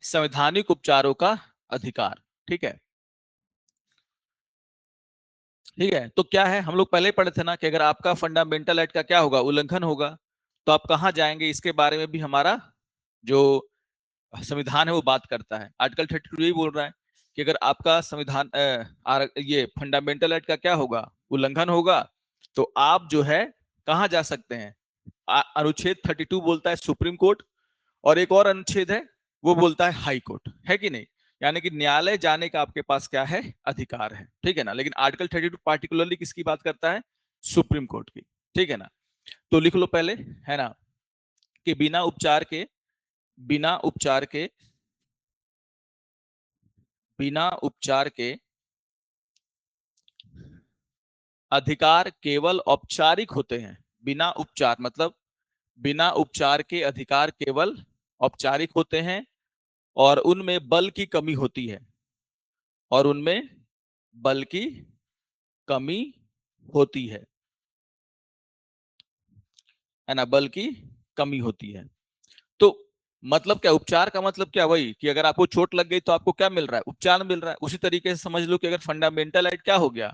संवैधानिक उपचारों का अधिकार। ठीक है, ठीक है। तो क्या है, हम लोग पहले पढ़े थे ना कि अगर आपका फंडामेंटल राइट का क्या होगा, उल्लंघन होगा, तो आप कहां जाएंगे, इसके बारे में भी हमारा जो संविधान है वो बात करता है। आर्टिकल 32 यही बोल रहा है कि अगर आपका संविधान ये फंडामेंटल राइट का क्या होगा, उल्लंघन होगा, तो आप जो है कहां जा सकते हैं। अनुच्छेद 32 बोलता है सुप्रीम कोर्ट, और एक और अनुच्छेद है वो बोलता है हाई कोर्ट, है कि नहीं। यानी कि न्यायालय जाने का आपके पास क्या है, अधिकार है। ठीक है ना। लेकिन आर्टिकल 32 पार्टिकुलरली किसकी बात करता है, सुप्रीम कोर्ट की। ठीक है ना। तो लिख लो पहले, है ना, कि बिना उपचार के, बिना उपचार के, बिना उपचार के अधिकार केवल औपचारिक होते हैं। बिना उपचार मतलब बिना उपचार के अधिकार केवल औपचारिक होते हैं, और उनमें बल की कमी होती है, और उनमें बल की कमी होती है ना, बल की कमी होती है। तो मतलब क्या, उपचार का मतलब क्या, वही कि अगर आपको चोट लग गई तो आपको क्या मिल रहा है, उपचार मिल रहा है। उसी तरीके से समझ लो कि अगर फंडामेंटल राइट क्या हो गया,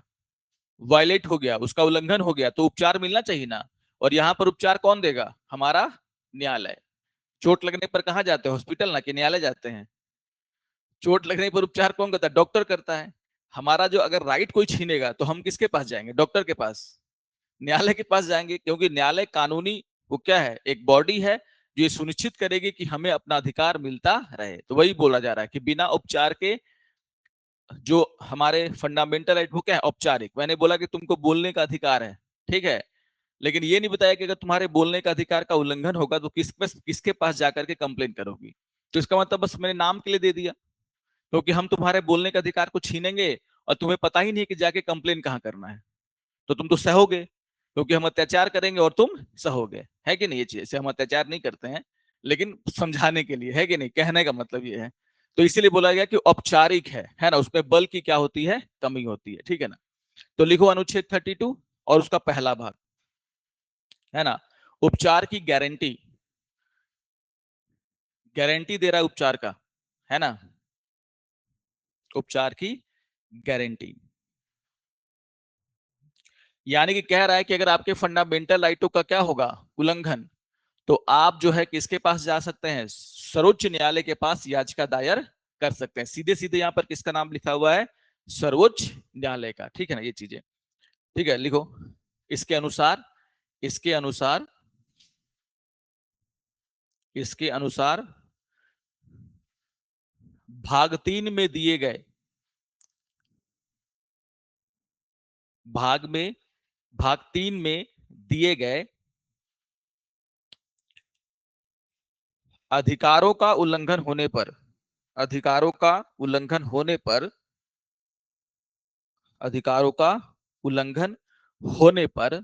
वायलेट हो गया, उसका उल्लंघन हो गया, तो उपचार मिलना चाहिए ना। और यहाँ पर उपचार कौन देगा, हमारा न्यायालय। चोट लगने पर कहाँ जाते हैं, हॉस्पिटल ना, कि न्यायालय जाते हैं। चोट लगने पर उपचार कौन करता है, डॉक्टर करता है। हमारा जो अगर राइट कोई छीनेगा तो हम किसके पास जाएंगे, डॉक्टर के पास, न्यायालय के पास जाएंगे। क्योंकि न्यायालय कानूनी, वो क्या है, एक बॉडी है जो ये सुनिश्चित करेगी कि हमें अपना अधिकार मिलता रहे। तो वही बोला जा रहा है कि बिना उपचार के जो हमारे फंडामेंटल राइट वो क्या है, औपचारिक। मैंने बोला कि तुमको बोलने का अधिकार है, ठीक है, लेकिन ये नहीं बताया कि अगर तुम्हारे बोलने का अधिकार का उल्लंघन होगा तो किसके पास जाकर के कंप्लेन करोगी। तो इसका मतलब बस मैंने नाम के लिए दे दिया, क्योंकि हम तुम्हारे बोलने के अधिकार को छीनेंगे और तुम्हें पता ही नहीं है कि जाके कंप्लेन कहाँ करना है, तो तुम तो सहोगे, क्योंकि हम अत्याचार करेंगे और तुम सहोगे, है कि नहीं। ये चीज से हम अत्याचार नहीं करते हैं, लेकिन समझाने के लिए, है कि नहीं, कहने का मतलब ये है। तो इसीलिए बोला गया कि औपचारिक है ना, उसमें बल की क्या होती है, कमी होती है। ठीक है ना। तो लिखो अनुच्छेद 32 और उसका पहला भाग, है ना, उपचार की गारंटी, गारंटी दे रहा है उपचार का, है ना, उपचार की गारंटी। यानी कि कह रहा है कि अगर आपके फंडामेंटल राइटों का क्या होगा, उल्लंघन, तो आप जो है किसके पास जा सकते हैं, सर्वोच्च न्यायालय के पास याचिका दायर कर सकते हैं। सीधे सीधे यहां पर किसका नाम लिखा हुआ है, सर्वोच्च न्यायालय का। ठीक है ना, ये चीजें, ठीक है, लिखो। इसके अनुसार, इसके अनुसार, इसके अनुसार भाग 3 में दिए गए, भाग में, भाग 3 में दिए गए अधिकारों का उल्लंघन होने पर, अधिकारों का उल्लंघन होने पर, अधिकारों का उल्लंघन होने पर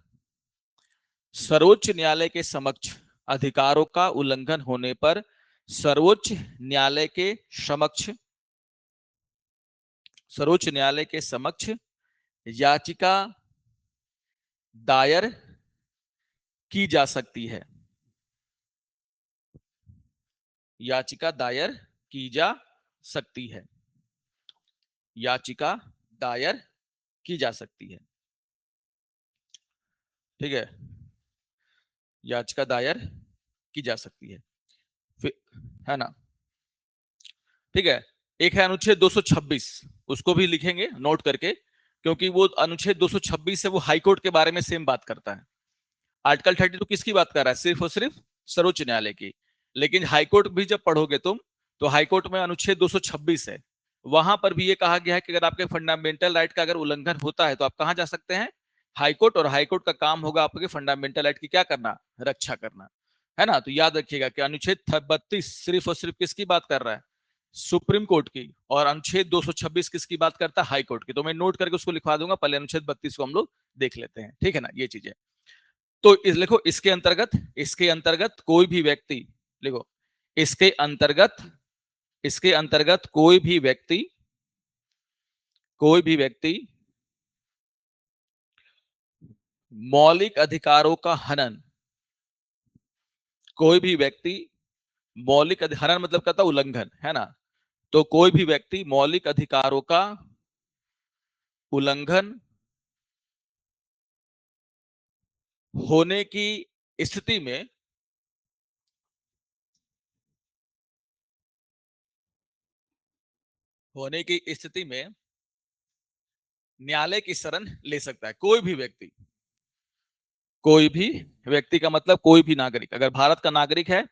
सर्वोच्च न्यायालय के समक्ष, अधिकारों का उल्लंघन होने पर सर्वोच्च न्यायालय के समक्ष, सर्वोच्च न्यायालय के समक्ष याचिका दायर की जा सकती है, याचिका दायर की जा सकती है, याचिका दायर की जा सकती है। ठीक है, याचिका दायर की जा सकती है, है ना। ठीक है। एक है अनुच्छेद 226, उसको भी लिखेंगे नोट करके, क्योंकि वो अनुच्छेद 226 है, वो हाईकोर्ट के बारे में सेम बात करता है। आर्टिकल 32 किसकी बात कर रहा है, सिर्फ और सिर्फ सर्वोच्च न्यायालय की। लेकिन हाईकोर्ट भी जब पढ़ोगे तुम, तो हाईकोर्ट में अनुच्छेद 226 है, वहां पर भी ये कहा गया है कि अगर आपके फंडामेंटल राइट का अगर उल्लंघन होता है तो आप कहां जा सकते हैं, हाईकोर्ट। और हाईकोर्ट का काम होगा आपके फंडामेंटल राइट की क्या करना, रक्षा करना, है ना। तो याद रखिएगा कि अनुच्छेद 32 सिर्फ और सिर्फ किसकी बात कर रहा है, सुप्रीम कोर्ट की, और अनुच्छेद 226 किसकी बात करता है, हाई कोर्ट की। तो मैं नोट करके उसको लिखवा दूंगा, पहले अनुच्छेद 32 को हम लोग देख लेते हैं। ठीक है ना, ये चीजें। तो लिखो, इसके अंतर्गत, इसके अंतर्गत कोई भी व्यक्ति, लिखो, इसके अंतर्गत, इसके अंतर्गत कोई भी व्यक्ति, कोई भी व्यक्ति मौलिक अधिकारों का हनन, कोई भी व्यक्ति हनन मतलब कहता उल्लंघन, है ना। तो कोई भी व्यक्ति मौलिक अधिकारों का उल्लंघन होने की स्थिति में न्यायालय की शरण ले सकता है। कोई भी व्यक्ति का मतलब कोई भी नागरिक, अगर भारत का नागरिक है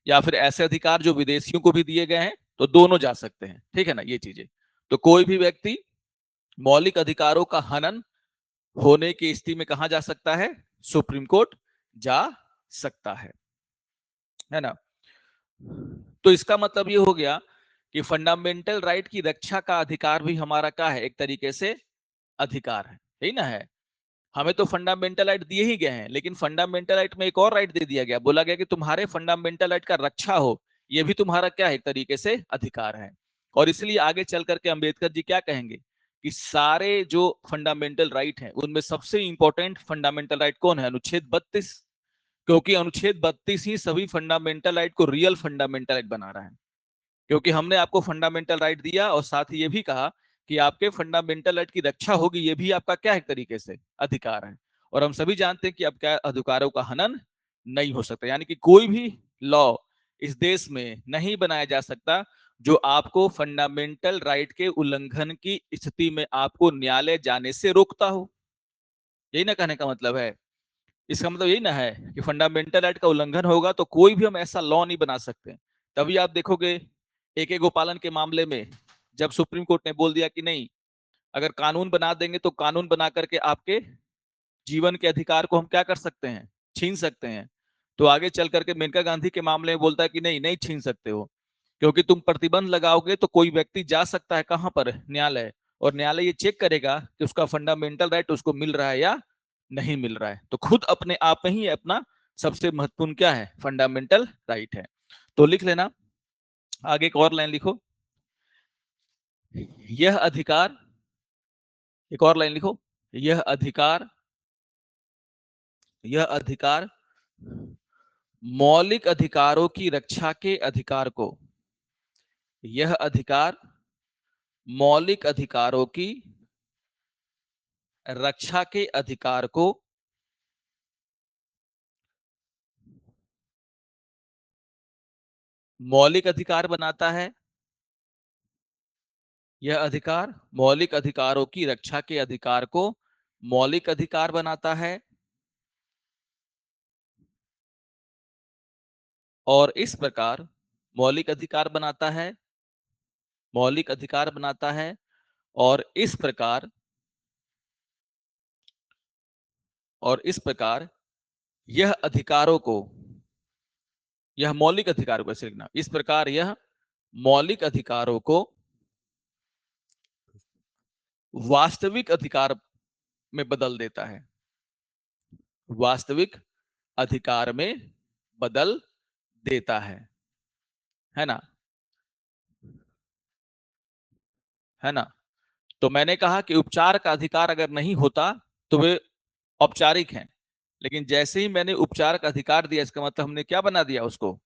या फिर ऐसे अधिकार जो विदेशियों को भी दिए गए हैं, तो दोनों जा सकते हैं, ठीक है ना, ये चीजें। तो कोई भी व्यक्ति मौलिक अधिकारों का हनन होने की स्थिति में कहा जा सकता है? सुप्रीम कोर्ट जा सकता है ना। तो इसका मतलब ये हो गया कि फंडामेंटल राइट की रक्षा का अधिकार भी हमारा क्या है? एक तरीके से अधिकार है, यही ना है। हमें तो फंडामेंटल राइट दिए ही गए हैं, लेकिन फंडामेंटल राइट में एक और राइट दे दिया गया, बोला गया कि तुम्हारे फंडामेंटल राइट का रक्षा हो, यह भी तुम्हारा क्या है? एक तरीके से अधिकार है। और इसलिए आगे चल करके अंबेडकर जी क्या कहेंगे कि सारे जो फंडामेंटल राइट हैं उनमें सबसे इंपॉर्टेंट फंडामेंटल राइट कौन है? अनुच्छेद 32। क्योंकि अनुच्छेद 32 ही सभी फंडामेंटल राइट को रियल फंडामेंटल राइट बना रहा है। क्योंकि हमने आपको फंडामेंटल राइट दिया और साथ ही ये भी कहा कि आपके फंडामेंटल राइट की रक्षा होगी, ये भी आपका क्या है? एक तरीके से अधिकार है। और हम सभी जानते हैं कि अब क्या अधिकारों का हनन नहीं हो सकता, यानी कि कोई भी लॉ इस देश में नहीं बनाया जा सकता जो आपको फंडामेंटल राइट के उल्लंघन की स्थिति में आपको न्यायालय जाने से रोकता हो। यही ना कहने का मतलब है। इसका मतलब यही ना है कि फंडामेंटल राइट का उल्लंघन होगा तो कोई भी हम ऐसा लॉ नहीं बना सकते। तभी आप देखोगे AK गोपालन के मामले में जब सुप्रीम कोर्ट ने बोल दिया कि नहीं, अगर कानून बना देंगे तो कानून बना करके आपके जीवन के अधिकार को हम क्या कर सकते हैं? छीन सकते हैं। तो आगे चल करके मेनका गांधी के मामले में बोलता है कि नहीं, नहीं छीन सकते हो, क्योंकि तुम प्रतिबंध लगाओगे तो कोई व्यक्ति जा सकता है कहां पर? न्यायालय। और न्यायालय ये चेक करेगा कि उसका फंडामेंटल राइट उसको मिल रहा है या नहीं मिल रहा है। तो खुद अपने आप में ही अपना सबसे महत्वपूर्ण क्या है? फंडामेंटल राइट है। तो लिख लेना, आगे एक और लाइन लिखो, यह अधिकार, एक और लाइन लिखो, यह अधिकार, यह अधिकार मौलिक अधिकारों की रक्षा के अधिकार को, यह अधिकार मौलिक अधिकारों की रक्षा के अधिकार को मौलिक अधिकार बनाता है। यह अधिकार मौलिक अधिकारों की रक्षा के अधिकार को मौलिक अधिकार बनाता है और इस प्रकार मौलिक अधिकार बनाता है, मौलिक अधिकार बनाता है और इस प्रकार, और इस प्रकार यह अधिकारों को, यह मौलिक अधिकारों को ऐसे लिखना, इस प्रकार यह मौलिक अधिकारों को वास्तविक अधिकार में बदल देता है, वास्तविक अधिकार में बदल देता है ना, है ना। तो मैंने कहा कि उपचार का अधिकार अगर नहीं होता तो वे औपचारिक हैं, लेकिन जैसे ही मैंने उपचार का अधिकार दिया, इसका मतलब हमने क्या बना दिया उसको?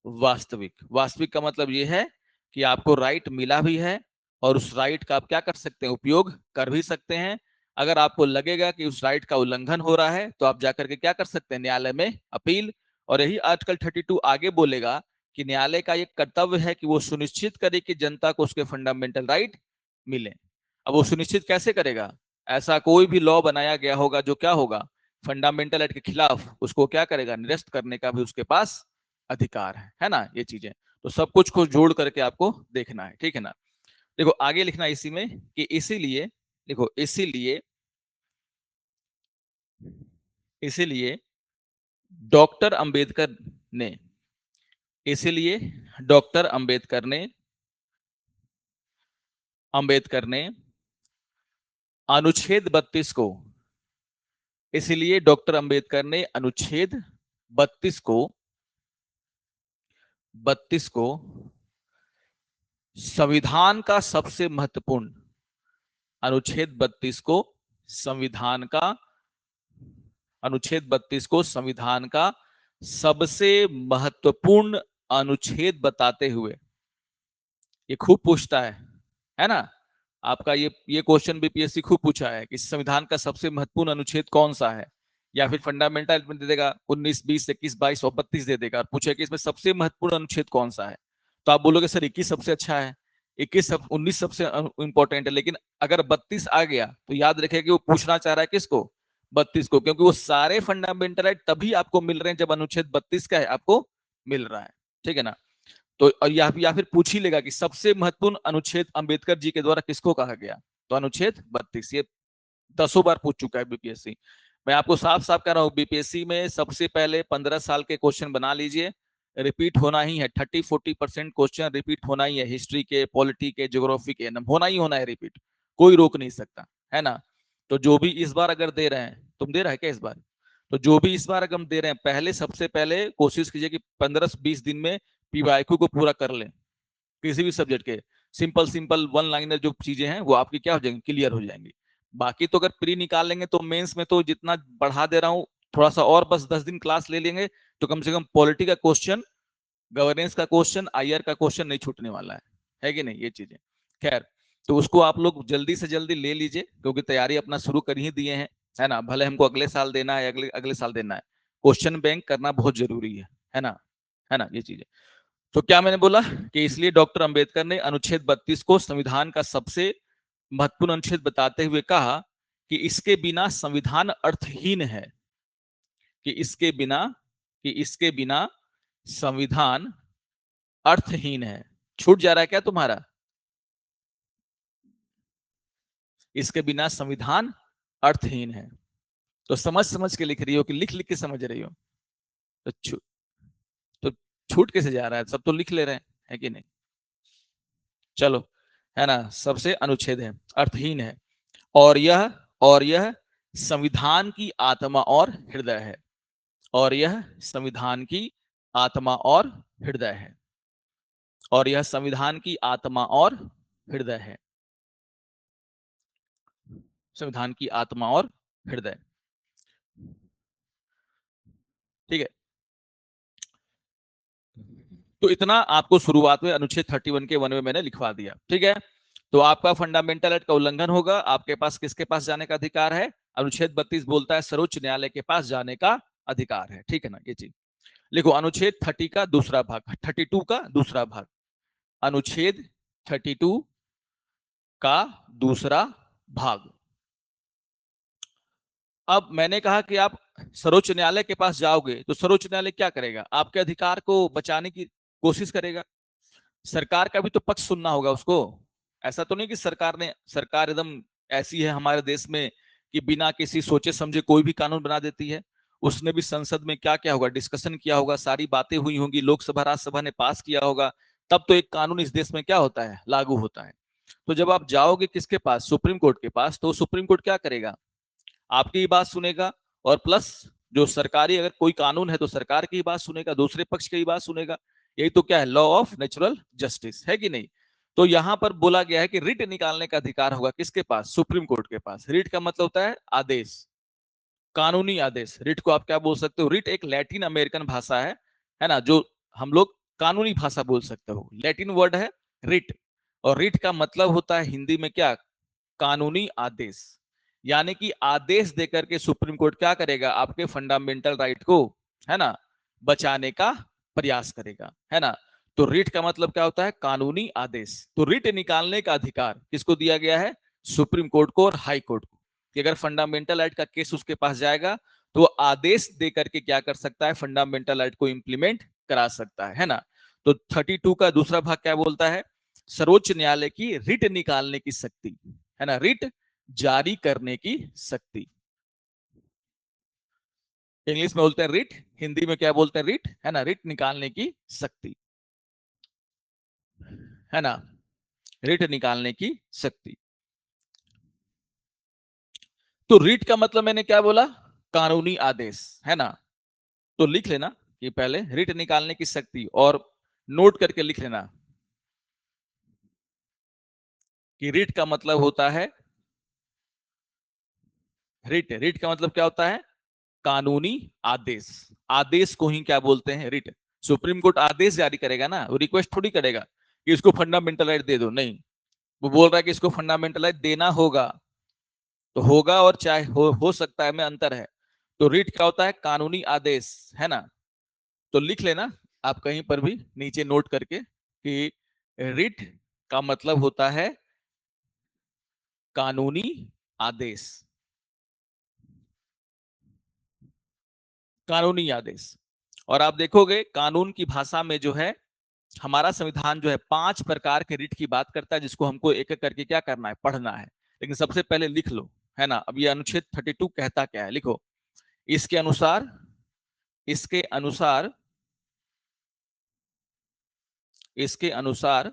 वास्तविक। वास्तविक का मतलब यह है कि आपको राइट मिला भी है और उस राइट का आप क्या कर सकते हैं? उपयोग कर भी सकते हैं। अगर आपको लगेगा कि उस राइट का उल्लंघन हो रहा है तो आप जाकर के क्या कर सकते हैं? न्यायालय में अपील। और यही आर्टिकल 32 आगे बोलेगा कि न्यायालय का ये कर्तव्य है कि वो सुनिश्चित करे कि जनता को उसके फंडामेंटल राइट मिले। अब वो सुनिश्चित कैसे करेगा? ऐसा कोई भी लॉ बनाया गया होगा जो क्या होगा? फंडामेंटल राइट के खिलाफ, उसको क्या करेगा? निरस्त करने का भी उसके पास अधिकार है ना, ये चीजें। तो सब कुछ को जोड़ करके आपको देखना है, ठीक है ना। देखो आगे लिखना इसी में कि इसीलिए, देखो इसीलिए, इसीलिए डॉक्टर अंबेडकर ने, इसीलिए डॉक्टर अंबेडकर ने अनुच्छेद 32 को, इसलिए डॉक्टर अंबेडकर ने अनुच्छेद 32 को, 32 को संविधान का सबसे महत्वपूर्ण, अनुच्छेद 32 को संविधान का, अनुच्छेद 32 को संविधान का सबसे महत्वपूर्ण अनुच्छेद बताते हुए, ये खूब पूछता है ना। आपका ये क्वेश्चन बीपीएससी खूब पूछा है कि संविधान का सबसे महत्वपूर्ण अनुच्छेद कौन सा है, या फिर फंडामेंटल में दे देगा 19, 20, 21, 22 और 32 दे देगा और पूछे कि इसमें सबसे महत्वपूर्ण अनुच्छेद कौन सा है, तो आप बोलोगे सर 21 सबसे अच्छा है, 19 सबसे इंपॉर्टेंट है। लेकिन अगर 32 आ गया तो याद रखिए कि वो पूछना चाह रहा है किसको, 32 को, क्योंकि वो सारे फंडामेंटल राइट तभी आपको मिल रहे हैं जब अनुच्छेद 32 का है आपको मिल रहा है, ठीक है ना। तो और या फिर पूछ ही लेगा कि सबसे महत्वपूर्ण अनुच्छेद अंबेडकर जी के द्वारा किसको कहा गया, तो अनुच्छेद 32। ये 10 बार पूछ चुका है बीपीएससी। मैं आपको साफ साफ कह रहा हूं, बीपीएससी में सबसे पहले 15 साल के क्वेश्चन बना लीजिए, रिपीट होना ही है, 30-40% क्वेश्चन रिपीट होना ही है, हिस्ट्री के, पॉलिटी के, ज्योग्राफी के, होना ही होना है रिपीट, कोई रोक नहीं सकता, है ना। तो जो भी इस बार अगर दे रहे हैं, तुम दे रहा है क्या इस बार, तो जो भी इस बार अगर हम दे रहे हैं, पहले सबसे पहले कोशिश कीजिए कि 15-20 दिन में पीवाईक्यू को पूरा कर लें, किसी भी सब्जेक्ट के सिंपल सिंपल वन लाइनर जो चीजें हैं वो आपकी क्या हो जाएंगी, क्लियर हो जाएंगी। बाकी तो अगर प्री निकाल लेंगे तो मेंस में तो जितना बढ़ा दे रहा हूँ, थोड़ा सा और बस 10 दिन क्लास ले लेंगे तो कम से कम पॉलिटी का क्वेश्चन, गवर्नेंस का क्वेश्चन, आईआर का क्वेश्चन नहीं छूटने वाला है कि नहीं, ये चीजें। खैर, तो उसको आप लोग जल्दी से जल्दी ले लीजिए, क्योंकि तैयारी अपना शुरू कर ही दिए हैं, है ना। भले हमको अगले साल देना है, अगले अगले साल देना है, क्वेश्चन बैंक करना बहुत जरूरी है ना, है ना, ये चीजें। तो क्या मैंने बोला कि इसलिए डॉक्टर अंबेडकर ने अनुच्छेद 32 को संविधान का सबसे महत्वपूर्ण अनुच्छेद बताते हुए कहा कि इसके बिना संविधान अर्थहीन है, कि इसके बिना कि इसके बिना संविधान अर्थहीन है। छूट जा रहा है क्या तुम्हारा, इसके बिना संविधान अर्थहीन है। तो समझ समझ के लिख रही हो कि लिख लिख के समझ रही हो, तो तो छूट कैसे जा रहा है, सब तो लिख ले रहे हैं, है कि नहीं। चलो, है ना, सबसे अनुच्छेद है, अर्थहीन है, और यह संविधान की आत्मा और हृदय है, और यह संविधान की आत्मा और हृदय है, और यह संविधान की आत्मा और हृदय है, संविधान की आत्मा और हृदय, ठीक है। तो इतना आपको शुरुआत में अनुच्छेद 31 के 1 में मैंने लिखवा दिया, ठीक है। तो आपका फंडामेंटल राइट का उल्लंघन होगा, आपके पास किसके पास जाने का अधिकार है, अनुच्छेद 32 बोलता है सर्वोच्च न्यायालय के पास जाने का अधिकार है, ठीक है ना, ये चीज लिखो। अनुच्छेद 30 का दूसरा भाग, 32 का दूसरा भाग, अनुच्छेद 32 का दूसरा भाग। अब मैंने कहा कि आप सर्वोच्च न्यायालय के पास जाओगे तो सर्वोच्च न्यायालय क्या करेगा, आपके अधिकार को बचाने की कोशिश करेगा। सरकार का भी तो पक्ष सुनना होगा उसको। ऐसा तो नहीं कि सरकार एकदम ऐसी है हमारे देश में कि बिना किसी सोचे समझे कोई भी कानून बना देती है। उसने भी संसद में क्या क्या होगा, डिस्कशन किया होगा, सारी बातें हुई होंगी, लोकसभा राज्यसभा ने पास किया होगा, तब तो एक कानून इस देश में क्या होता है, लागू होता है। तो जब आप जाओगे किसके पास, सुप्रीम कोर्ट के पास, तो सुप्रीम कोर्ट क्या करेगा, आपकी बात सुनेगा, और प्लस जो सरकारी अगर कोई कानून है तो सरकार की बात सुनेगा, दूसरे पक्ष की बात सुनेगा। यही तो क्या है, लॉ ऑफ नेचुरल जस्टिस, है कि नहीं। तो यहां पर बोला गया है कि रिट निकालने का अधिकार होगा किसके पास, सुप्रीम कोर्ट के पास। रिट का मतलब होता है आदेश, कानूनी आदेश। रिट को आप क्या बोल सकते हो, रिट एक लैटिन अमेरिकन भाषा है ना, जो हम लोग कानूनी भाषा बोल सकते हो, लैटिन वर्ड है रिट। और रिट का मतलब होता है हिंदी में क्या, कानूनी आदेश। यानी कि आदेश देकर के सुप्रीम कोर्ट क्या करेगा, आपके फंडामेंटल राइट को, है ना, बचाने का प्रयास करेगा, है ना। तो रिट का मतलब क्या होता है, कानूनी आदेश। तो रिट निकालने का अधिकार किसको दिया गया है, सुप्रीम कोर्ट को और हाई कोर्ट को। कि अगर फंडामेंटल राइट का केस उसके पास जाएगा तो वो आदेश दे करके क्या कर सकता है, फंडामेंटल राइट को इंप्लीमेंट करा सकता है ना। तो 32 का दूसरा भाग क्या बोलता है, सर्वोच्च न्यायालय की रिट निकालने की शक्ति, है ना, रिट जारी करने की शक्ति। इंग्लिश में बोलते हैं रिट, हिंदी में क्या बोलते हैं, रिट, है ना, रिट निकालने की शक्ति, है ना, रिट निकालने की शक्ति। तो रिट का मतलब मैंने क्या बोला, कानूनी आदेश, है ना। तो लिख लेना कि पहले रिट निकालने की शक्ति, और नोट करके लिख लेना कि रिट का मतलब होता है, रिट, रिट का मतलब क्या होता है, कानूनी आदेश। आदेश को ही क्या बोलते हैं, रिट। सुप्रीम कोर्ट आदेश जारी करेगा ना, वो रिक्वेस्ट थोड़ी करेगा कि इसको फंडामेंटल राइट दे दो, नहीं, वो बोल रहा है कि इसको फंडामेंटल राइट देना होगा। तो होगा और चाहे हो सकता है में अंतर है। तो रिट क्या होता है? कानूनी आदेश, है ना। तो लिख लेना आप कहीं पर भी नीचे नोट करके कि रिट का मतलब होता है कानूनी आदेश, कानूनी आदेश। और आप देखोगे कानून की भाषा में जो है हमारा संविधान जो है 5 प्रकार के रिट की बात करता है, जिसको हमको एक एक करके क्या करना है? पढ़ना है। लेकिन सबसे पहले लिख लो, है ना। अब ये अनुच्छेद 32 कहता क्या है, लिखो। इसके अनुसार, इसके अनुसार, इसके अनुसार,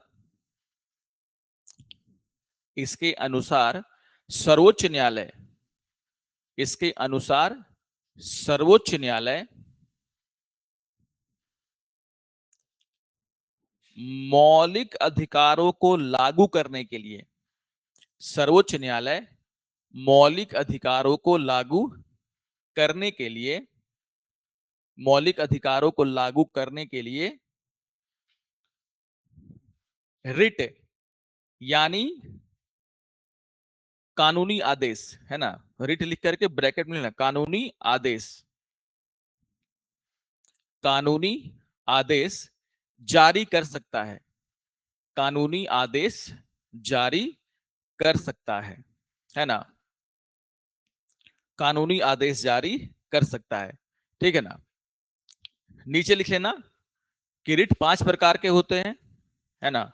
इसके अनुसार सर्वोच्च न्यायालय, इसके अनुसार सर्वोच्च न्यायालय मौलिक अधिकारों को लागू करने के लिए, सर्वोच्च न्यायालय मौलिक अधिकारों को लागू करने के लिए, मौलिक अधिकारों को लागू करने के लिए रिट यानी कानूनी आदेश, है ना। रिट लिख करके ब्रैकेट में लिखना, कानूनी आदेश, कानूनी आदेश जारी कर सकता है, कानूनी आदेश जारी कर सकता है ना। कानूनी आदेश जारी कर सकता है, ठीक है ना। नीचे लिख लेना कि रिट 5 प्रकार के होते हैं, है ना।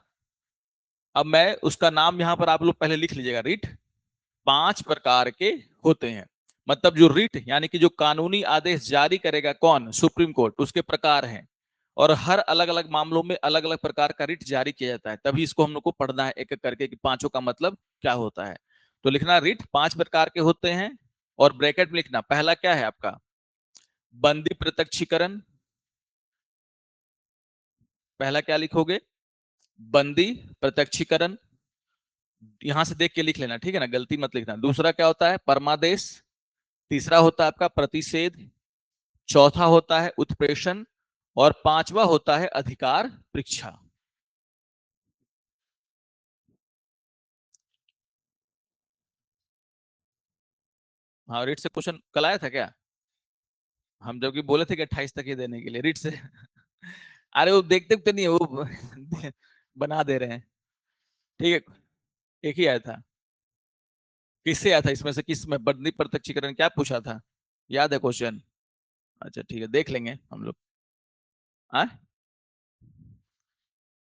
अब मैं उसका नाम यहां पर आप लोग पहले लिख लीजिएगा। रिट 5 प्रकार के होते हैं, मतलब जो रिट यानी कि जो कानूनी आदेश जारी करेगा कौन? सुप्रीम कोर्ट, उसके प्रकार हैं। और हर अलग अलग मामलों में अलग अलग प्रकार का रिट जारी किया जाता है, तभी इसको हम लोग को पढ़ना है एक एक करके कि पांचों का मतलब क्या होता है। तो लिखना रिट 5 प्रकार के होते हैं, और ब्रैकेट में लिखना पहला क्या है आपका? बंदी प्रत्यक्षीकरण। पहला क्या लिखोगे? बंदी प्रत्यक्षीकरण, यहां से देख के लिख लेना, ठीक है ना, गलती मत लिखना। दूसरा क्या होता है? परमादेश। तीसरा होता है आपका प्रतिषेध। चौथा होता है उत्प्रेषण। और पांचवा होता है अधिकार परीक्षा। हाँ, रीट से क्वेश्चन कल आया था क्या? हम जबकि बोले थे कि 28 तक ही देने के लिए रीट से। अरे वो देखते तो नहीं है, वो बना दे रहे हैं। ठीक है, एक ही आया था। किससे आया था इसमें से? किस में बंदी प्रत्यक्षीकरण क्या पूछा था? याद है क्वेश्चन? अच्छा ठीक है, देख लेंगे हम लोग।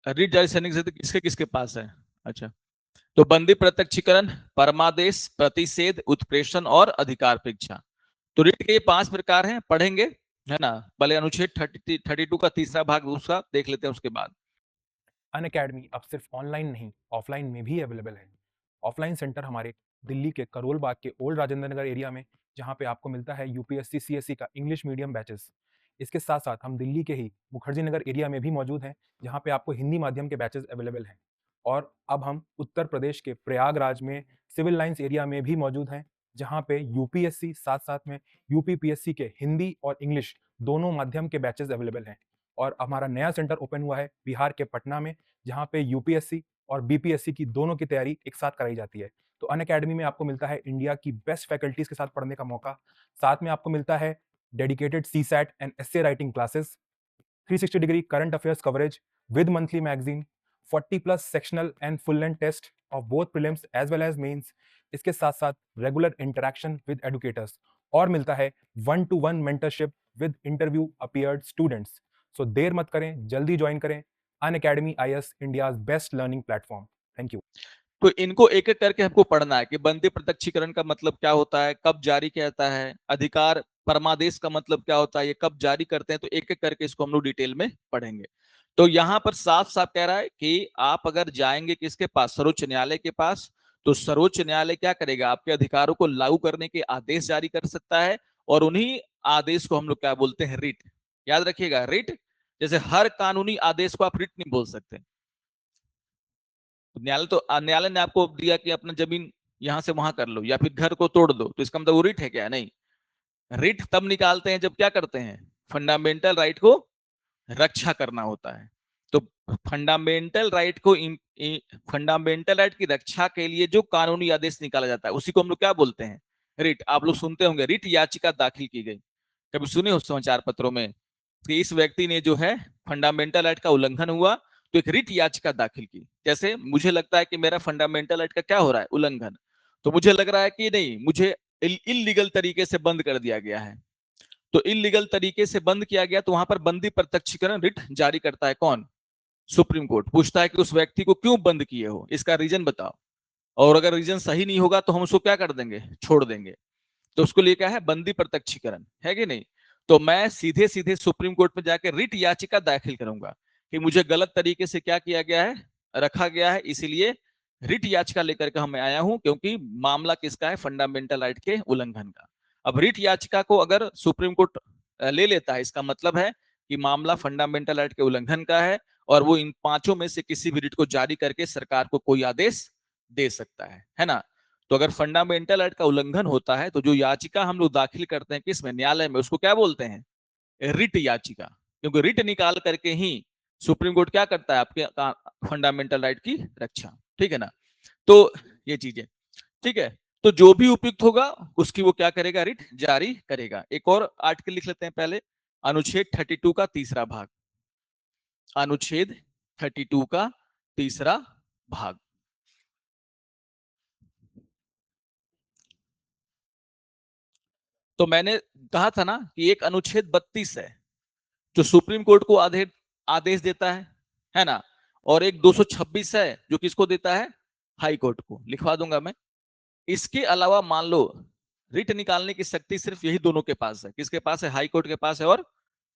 रीट जारी सैनिक से किसके किसके पास है? अच्छा, तो बंदी प्रत्यक्षीकरण, परमादेश, प्रतिषेध, उत्प्रेषण और अधिकार परीक्षा। तो रीट के ये 5 प्रकार हैं, पढ़ेंगे, है ना। पहले अनुच्छेद 32 का तीसरा भाग दूसरा देख लेते हैं उसके बाद। अनअकैडमी अब सिर्फ ऑनलाइन नहीं, ऑफलाइन में भी अवेलेबल है। ऑफलाइन सेंटर हमारे दिल्ली के करोल बाग के ओल्ड राजेंद्र नगर एरिया में, जहां पे आपको मिलता है यूपीएससी सीएससी का इंग्लिश मीडियम बैचेस। इसके साथ साथ हम दिल्ली के ही मुखर्जी नगर एरिया में भी मौजूद हैं, जहां पे आपको हिंदी माध्यम के बैचेस अवेलेबल हैं। और अब हम उत्तर प्रदेश के प्रयागराज में सिविल लाइंस एरिया में भी मौजूद हैं, जहां पे यूपीएससी साथ साथ में यूपीपीएससी के हिंदी और इंग्लिश दोनों माध्यम के बैचेस अवेलेबल हैं। और हमारा नया सेंटर ओपन हुआ है बिहार के पटना में, जहाँ पे यूपीएससी और बीपीएससी की दोनों की तैयारी एक साथ कराई जाती है। तो अनअकैडमी में आपको मिलता है इंडिया की बेस्ट फैकल्टीज के साथ पढ़ने का मौका। साथ में आपको मिलता है dedicated CSAT and essay writing classes, 360 degree current affairs coverage with monthly magazine, 40 plus sectional and full length test of both prelims as well as mains. इसके साथ साथ रेगुलर इंटरेक्शन विद एडुकेटर्स, और मिलता है 1-to-1 mentorship with interview appeared students. So देर मत करें, जल्दी ज्वाइन करें। Unacademy IAS India's best learning platform. Thank you. तो इनको एक एक करके हमको पढ़ना है कि बंदी प्रत्यक्षीकरण का मतलब क्या होता है, कब जारी किया जाता है, अधिकार परमादेश का मतलब क्या होता है, ये कब जारी करते हैं। तो एक एक करके इसको हम लोग डिटेल में पढ़ेंगे। तो यहाँ पर साफ साफ कह रहा है कि आप अगर जाएंगे किसके पास? सर्वोच्च न्यायालय के पास। तो सर्वोच्च न्यायालय क्या करेगा? आपके अधिकारों को लागू करने के आदेश जारी कर सकता है, और उन्हीं आदेश को हम लोग क्या बोलते हैं? रिट। याद रखिएगा, रिट। जैसे हर कानूनी आदेश को आप रिट नहीं बोल सकते। न्यायालय ने आपको दिया कि अपना जमीन यहां से वहां कर लो, या फिर घर को तोड़ दो, तो इसका मतलब वो रिट है क्या? नहीं। रिट तब निकालते हैं जब क्या करते हैं? फंडामेंटल राइट को रक्षा करना होता है। तो फंडामेंटल राइट को फंडामेंटल राइट की रक्षा के लिए जो कानूनी आदेश निकाला जाता है उसी को हम लोग क्या बोलते हैं, रिट। आप लोग सुनते होंगे रिट याचिका दाखिल की गई, कभी सुने हो समाचार पत्रों में कि इस व्यक्ति ने जो है फंडामेंटल राइट का उल्लंघन हुआ तो एक रिट याचिका दाखिल की। जैसे मुझे लगता है कि मेरा फंडामेंटल राइट का क्या हो रहा है, उल्लंघन, तो मुझे लग रहा है कि नहीं, मुझे इलीगल तरीके से बंद कर दिया गया है, तो इलीगल तरीके से बंद किया गया, तो वहां पर बंदी प्रत्यक्षीकरण रिट जारी करता है कौन, सुप्रीम कोर्ट। पूछता है कि उस व्यक्ति को क्यों बंद किए हो, इसका रीजन बताओ, और अगर रीजन सही नहीं होगा तो हम उसको क्या कर देंगे, छोड़ देंगे। तो उसको लिए क्या है, बंदी प्रत्यक्षीकरण, है कि नहीं। तो मैं सीधे सीधे सुप्रीम कोर्ट में जाकर रिट याचिका दाखिल करूंगा कि मुझे गलत तरीके से क्या किया गया है, रखा गया है, इसीलिए रिट याचिका लेकर के मैं आया हूं, क्योंकि मामला किसका है, फंडामेंटल राइट के उल्लंघन का। अब रिट याचिका को अगर सुप्रीम कोर्ट ले लेता है, इसका मतलब है कि मामला फंडामेंटल राइट के उल्लंघन का है, और वो इन पांचों में से किसी भी रिट को जारी करके सरकार को कोई आदेश दे सकता है ना। तो अगर फंडामेंटल राइट का उल्लंघन होता है तो जो याचिका हम लोग दाखिल करते हैं किसमें, न्यायालय में, उसको क्या बोलते हैं, रिट याचिका। क्योंकि रिट निकाल करके ही सुप्रीम कोर्ट क्या करता है, आपके फंडामेंटल राइट की रक्षा, ठीक है ना। तो ये चीजें ठीक है। तो जो भी उपयुक्त होगा उसकी वो क्या करेगा, रिट जारी करेगा। एक और आर्टिकल लिख लेते हैं पहले, अनुच्छेद 32 का तीसरा भाग, अनुच्छेद 32 का तीसरा भाग। तो मैंने कहा था ना कि एक अनुच्छेद 32 है जो सुप्रीम कोर्ट को आदेश देता है ना, और एक 226 है जो किसको देता है, हाई कोर्ट को। लिखवा दूंगा मैं। इसके अलावा मान लो रिट निकालने की शक्ति सिर्फ यही दोनों के पास है, किसके पास है, हाई कोर्ट के पास है और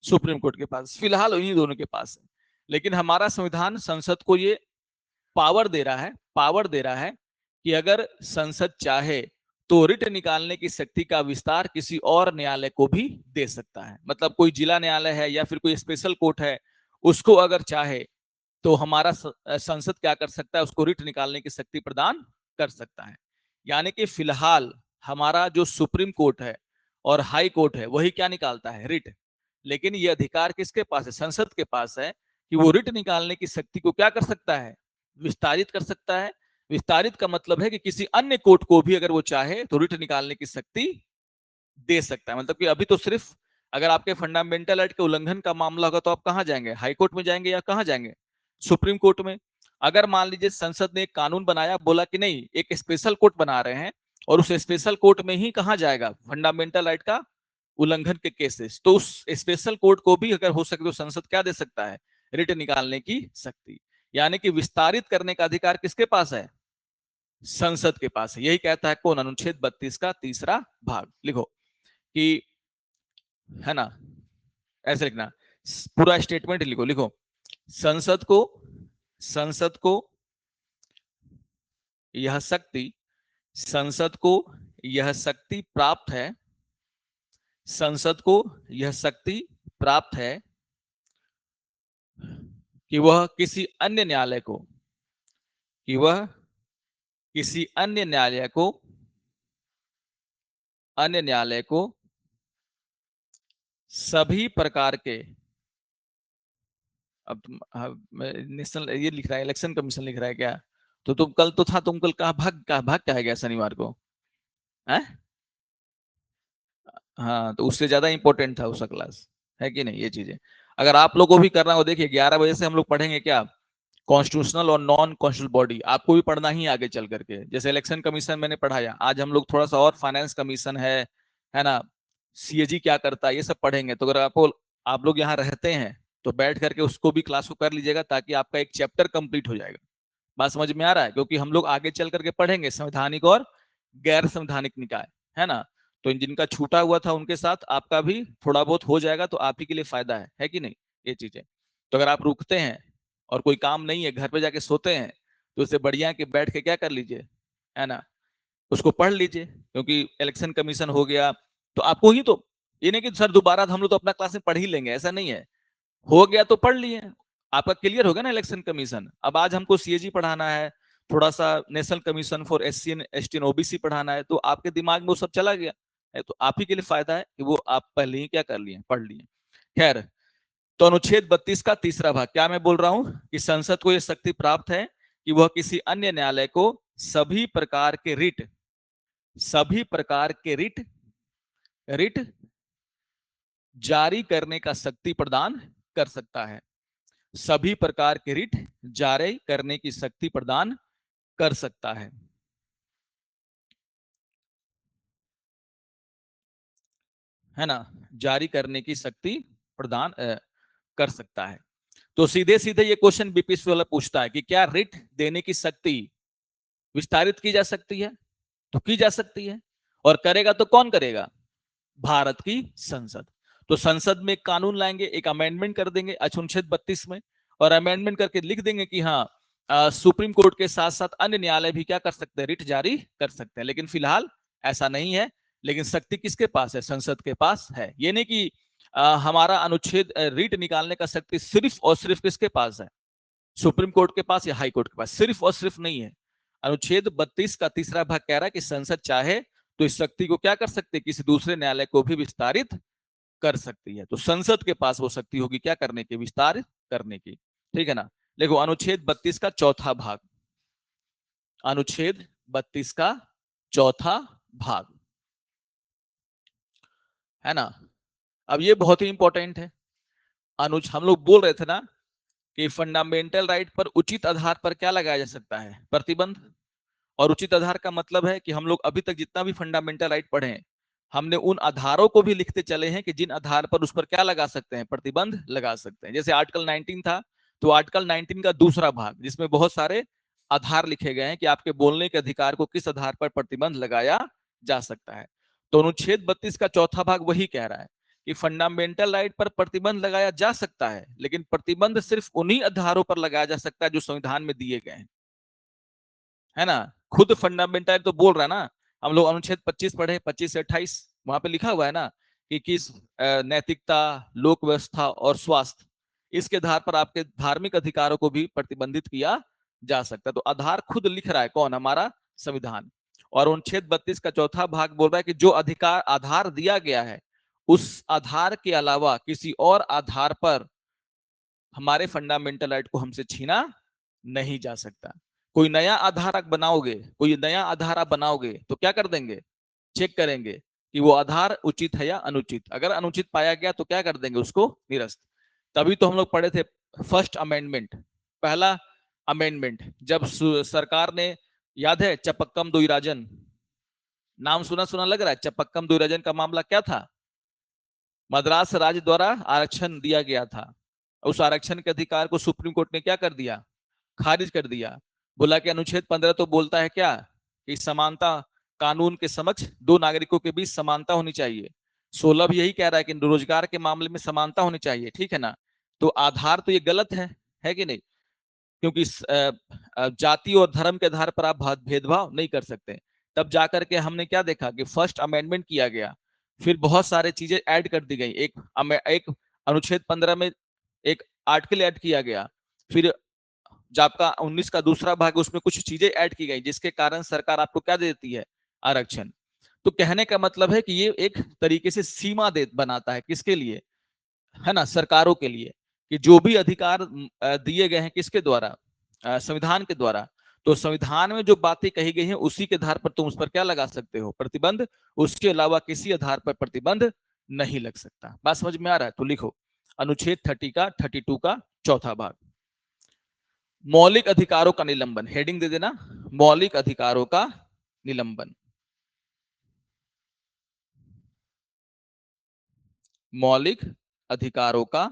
सुप्रीम कोर्ट के पास, फिलहाल इन्हीं दोनों के पास है। लेकिन हमारा संविधान संसद को ये पावर दे रहा है कि अगर संसद चाहे तो रिट निकालने की शक्ति का विस्तार किसी और न्यायालय को भी दे सकता है। मतलब कोई जिला न्यायालय है या फिर कोई स्पेशल कोर्ट है, उसको अगर चाहे तो हमारा संसद क्या कर सकता है, उसको रिट निकालने की शक्ति प्रदान कर सकता है। यानी कि फिलहाल हमारा जो सुप्रीम कोर्ट है और हाई कोर्ट है वही क्या निकालता है, रिट। लेकिन ये अधिकार किसके पास है, संसद के पास है, कि वो रिट निकालने की शक्ति को क्या कर सकता है, विस्तारित कर सकता है। विस्तारित का मतलब है कि किसी अन्य कोर्ट को भी अगर वो चाहे तो रिट निकालने की शक्ति दे सकता है। मतलब कि अभी तो सिर्फ अगर आपके फंडामेंटल राइट के उल्लंघन का मामला होगा तो आप कहां जाएंगे, हाई कोर्ट में जाएंगे या कहां जाएंगे, सुप्रीम कोर्ट में। अगर मान लीजिए संसद ने एक कानून बनाया, बोला कि नहीं एक स्पेशल कोर्ट बना रहे हैं, और उस स्पेशल कोर्ट में ही कहां जाएगा, फंडामेंटल राइट का उल्लंघन के केसेस, तो उस स्पेशल कोर्ट को भी अगर हो सके तो संसद क्या दे सकता है, रिट निकालने की शक्ति। यानी कि विस्तारित करने का अधिकार किसके पास है, संसद के पास है। यही कहता है कौन, अनुच्छेद 32 का तीसरा भाग। लिखो कि, है ना, ऐसे लिखना, पूरा स्टेटमेंट लिखो, लिखो संसद को संसद को यह शक्ति संसद को यह शक्ति प्राप्त है, संसद को यह शक्ति प्राप्त है कि वह किसी अन्य न्यायालय को कि वह किसी अन्य न्यायालय को सभी प्रकार के, अब तुम नेशनल ये लिख रहा है, इलेक्शन कमीशन लिख रहा है क्या, तो तुम कल तो था, तुम कल कहाँ भाग क्या है गया शनिवार को, है? हाँ, तो उससे ज्यादा इंपॉर्टेंट था उसका क्लास, है कि नहीं। ये चीजें अगर आप लोग को भी करना हो, देखिए 11 बजे से हम लोग पढ़ेंगे क्या, कॉन्स्टिट्यूशनल और नॉन कॉन्स्टिट्यूशनल बॉडी, आपको भी पढ़ना ही आगे चल करके। जैसे इलेक्शन कमीशन मैंने पढ़ाया, आज हम लोग थोड़ा सा और फाइनेंस कमीशन है ना, सीएजी क्या करता है, ये सब पढ़ेंगे। तो अगर आप लोग यहाँ रहते हैं तो बैठ करके उसको भी क्लास को कर लीजिएगा, ताकि आपका एक चैप्टर कंप्लीट हो जाएगा। बात समझ में आ रहा है, क्योंकि हम लोग आगे चल करके पढ़ेंगे संवैधानिक और गैर संवैधानिक निकाय, है ना। तो जिनका छूटा हुआ था उनके साथ आपका भी थोड़ा बहुत हो जाएगा, तो आप ही के लिए फायदा है कि नहीं, ये चीजें। तो अगर आप रुकते हैं और कोई काम नहीं है, घर पे जाके सोते हैं, तो उससे बढ़िया कि बैठ के क्या कर लीजिए, है ना, उसको पढ़ लीजिए। क्योंकि इलेक्शन कमीशन हो गया तो आपको ही तो, ये नहीं कि सर दोबारा हम लोग तो अपना क्लास में पढ़ ही लेंगे, ऐसा नहीं है। हो गया तो पढ़ लिए, आपका क्लियर हो गया ना इलेक्शन कमीशन। अब आज हमको सीएजी पढ़ाना है, थोड़ा सा national commission for SC ST OBC पढ़ाना है, तो आपके दिमाग में वो सब चला गया है, तो आप ही के लिए फायदा है कि वो आप पहले ही क्या कर लिए, पढ़ लिए। खैर, तो अनुच्छेद 32 का तीसरा भाग क्या मैं बोल रहा हूं कि संसद को यह शक्ति प्राप्त है कि वह किसी अन्य न्यायालय को सभी प्रकार के रिट रिट जारी करने का शक्ति प्रदान कर सकता है। सभी प्रकार के रिट जारी करने की शक्ति प्रदान कर सकता है ना, जारी करने की शक्ति प्रदान कर सकता है। तो सीधे सीधे ये क्वेश्चन बीपीएससी वाला पूछता है कि क्या रिट देने की शक्ति विस्तारित की जा सकती है? तो की जा सकती है, और करेगा तो कौन करेगा? भारत की संसद। तो संसद में एक कानून लाएंगे, एक अमेंडमेंट कर देंगे अनुच्छेद 32 में, और अमेंडमेंट करके लिख देंगे कि हाँ सुप्रीम कोर्ट के साथ साथ अन्य न्यायालय भी क्या कर सकते हैं? रिट जारी कर सकते हैं। लेकिन फिलहाल ऐसा नहीं है, लेकिन शक्ति किसके पास है? संसद के पास है। ये नहीं कि हमारा अनुच्छेद रिट निकालने का शक्ति सिर्फ और सिर्फ किसके पास है? सुप्रीम कोर्ट के पास या हाई कोर्ट के पास? सिर्फ और सिर्फ नहीं है। अनुच्छेद 32 का तीसरा भाग कह रहा है कि संसद चाहे तो इस शक्ति को क्या कर सकते? किसी दूसरे न्यायालय को भी विस्तारित कर सकती है। तो संसद के पास वो शक्ति होगी क्या करने की? विस्तारित करने की। ठीक है ना। देखो अनुच्छेद 32 का चौथा भाग, अनुच्छेद 32 का चौथा भाग है ना। अब ये बहुत ही इंपॉर्टेंट है। हम लोग बोल रहे थे ना कि फंडामेंटल राइट पर उचित आधार पर क्या लगाया जा सकता है? प्रतिबंध। और उचित आधार का मतलब है कि हम लोग अभी तक जितना भी फंडामेंटल राइट पढ़े हैं, हमने उन आधारों को भी लिखते चले हैं कि जिन आधार पर उस पर क्या लगा सकते हैं? प्रतिबंध लगा सकते हैं। जैसे आर्टिकल 19 था, तो आर्टिकल 19 का दूसरा भाग जिसमें बहुत सारे आधार लिखे गए हैं कि आपके बोलने के अधिकार को किस आधार पर प्रतिबंध लगाया जा सकता है। तो अनुच्छेद 32 का चौथा भाग वही कह रहा है कि फंडामेंटल राइट पर प्रतिबंध लगाया जा सकता है, लेकिन प्रतिबंध सिर्फ उन्हीं आधारों पर लगाया जा सकता है जो संविधान में दिए गए हैं, है ना। खुद फंडामेंटल तो बोल रहा है ना। हम लोग अनुच्छेद 25 पढ़े, 25 से 28, वहां पे लिखा हुआ है ना कि किस नैतिकता, लोक व्यवस्था और स्वास्थ्य, इसके आधार पर आपके धार्मिक अधिकारों को भी प्रतिबंधित किया जा सकता है। तो आधार खुद लिख रहा है कौन? हमारा संविधान। और अनुच्छेद 32 का चौथा भाग बोल रहा है कि जो अधिकार आधार दिया गया है, उस आधार के अलावा किसी और आधार पर हमारे फंडामेंटल राइट को हमसे छीना नहीं जा सकता। कोई नया आधार आप बनाओगे, कोई नया आधार आप बनाओगे तो क्या कर देंगे? चेक करेंगे कि वो आधार उचित है या अनुचित। अगर अनुचित पाया गया तो क्या कर देंगे? उसको निरस्त। तभी तो हम लोग पढ़े थे फर्स्ट अमेंडमेंट, पहला अमेंडमेंट, जब सरकार ने, याद है चपक्कम दुईराजन, नाम सुना सुना लग रहा है। चपक्कम दुईराजन का मामला क्या था? मद्रास राज्य द्वारा आरक्षण दिया गया था। उस आरक्षण के अधिकार को सुप्रीम कोर्ट ने क्या कर दिया? खारिज कर दिया। बोला कि अनुच्छेद 15 तो बोलता है क्या कि समानता, कानून के समक्ष दो नागरिकों के बीच समानता होनी चाहिए। 16 भी यही कह रहा है कि रोजगार के मामले में समानता होनी चाहिए। ठीक है ना। तो आधार तो ये गलत है कि नहीं? क्योंकि जाति और धर्म के आधार पर आप भेदभाव नहीं कर सकते। तब जाकर के हमने क्या देखा कि फर्स्ट अमेंडमेंट किया गया, फिर बहुत सारे चीजें ऐड कर दी गई। एक अनुच्छेद 15 में एक आर्टिकल ऐड किया गया, फिर जो आपका 19 का दूसरा भाग, उसमें कुछ चीजें ऐड की गई जिसके कारण सरकार आपको क्या देती है? आरक्षण। तो कहने का मतलब है कि ये एक तरीके से सीमा दे बनाता है किसके लिए? है ना, सरकारों के लिए, कि जो भी अधिकार दिए गए हैं किसके द्वारा? संविधान के द्वारा। तो संविधान में जो बातें कही गई हैं उसी के आधार पर तुम उस पर क्या लगा सकते हो? प्रतिबंध। उसके अलावा किसी आधार पर प्रतिबंध नहीं लग सकता। बात समझ में आ रहा है? तो लिखो अनुच्छेद 32 का चौथा भाग, मौलिक अधिकारों का निलंबन। हेडिंग दे देना, मौलिक अधिकारों का निलंबन। मौलिक अधिकारों का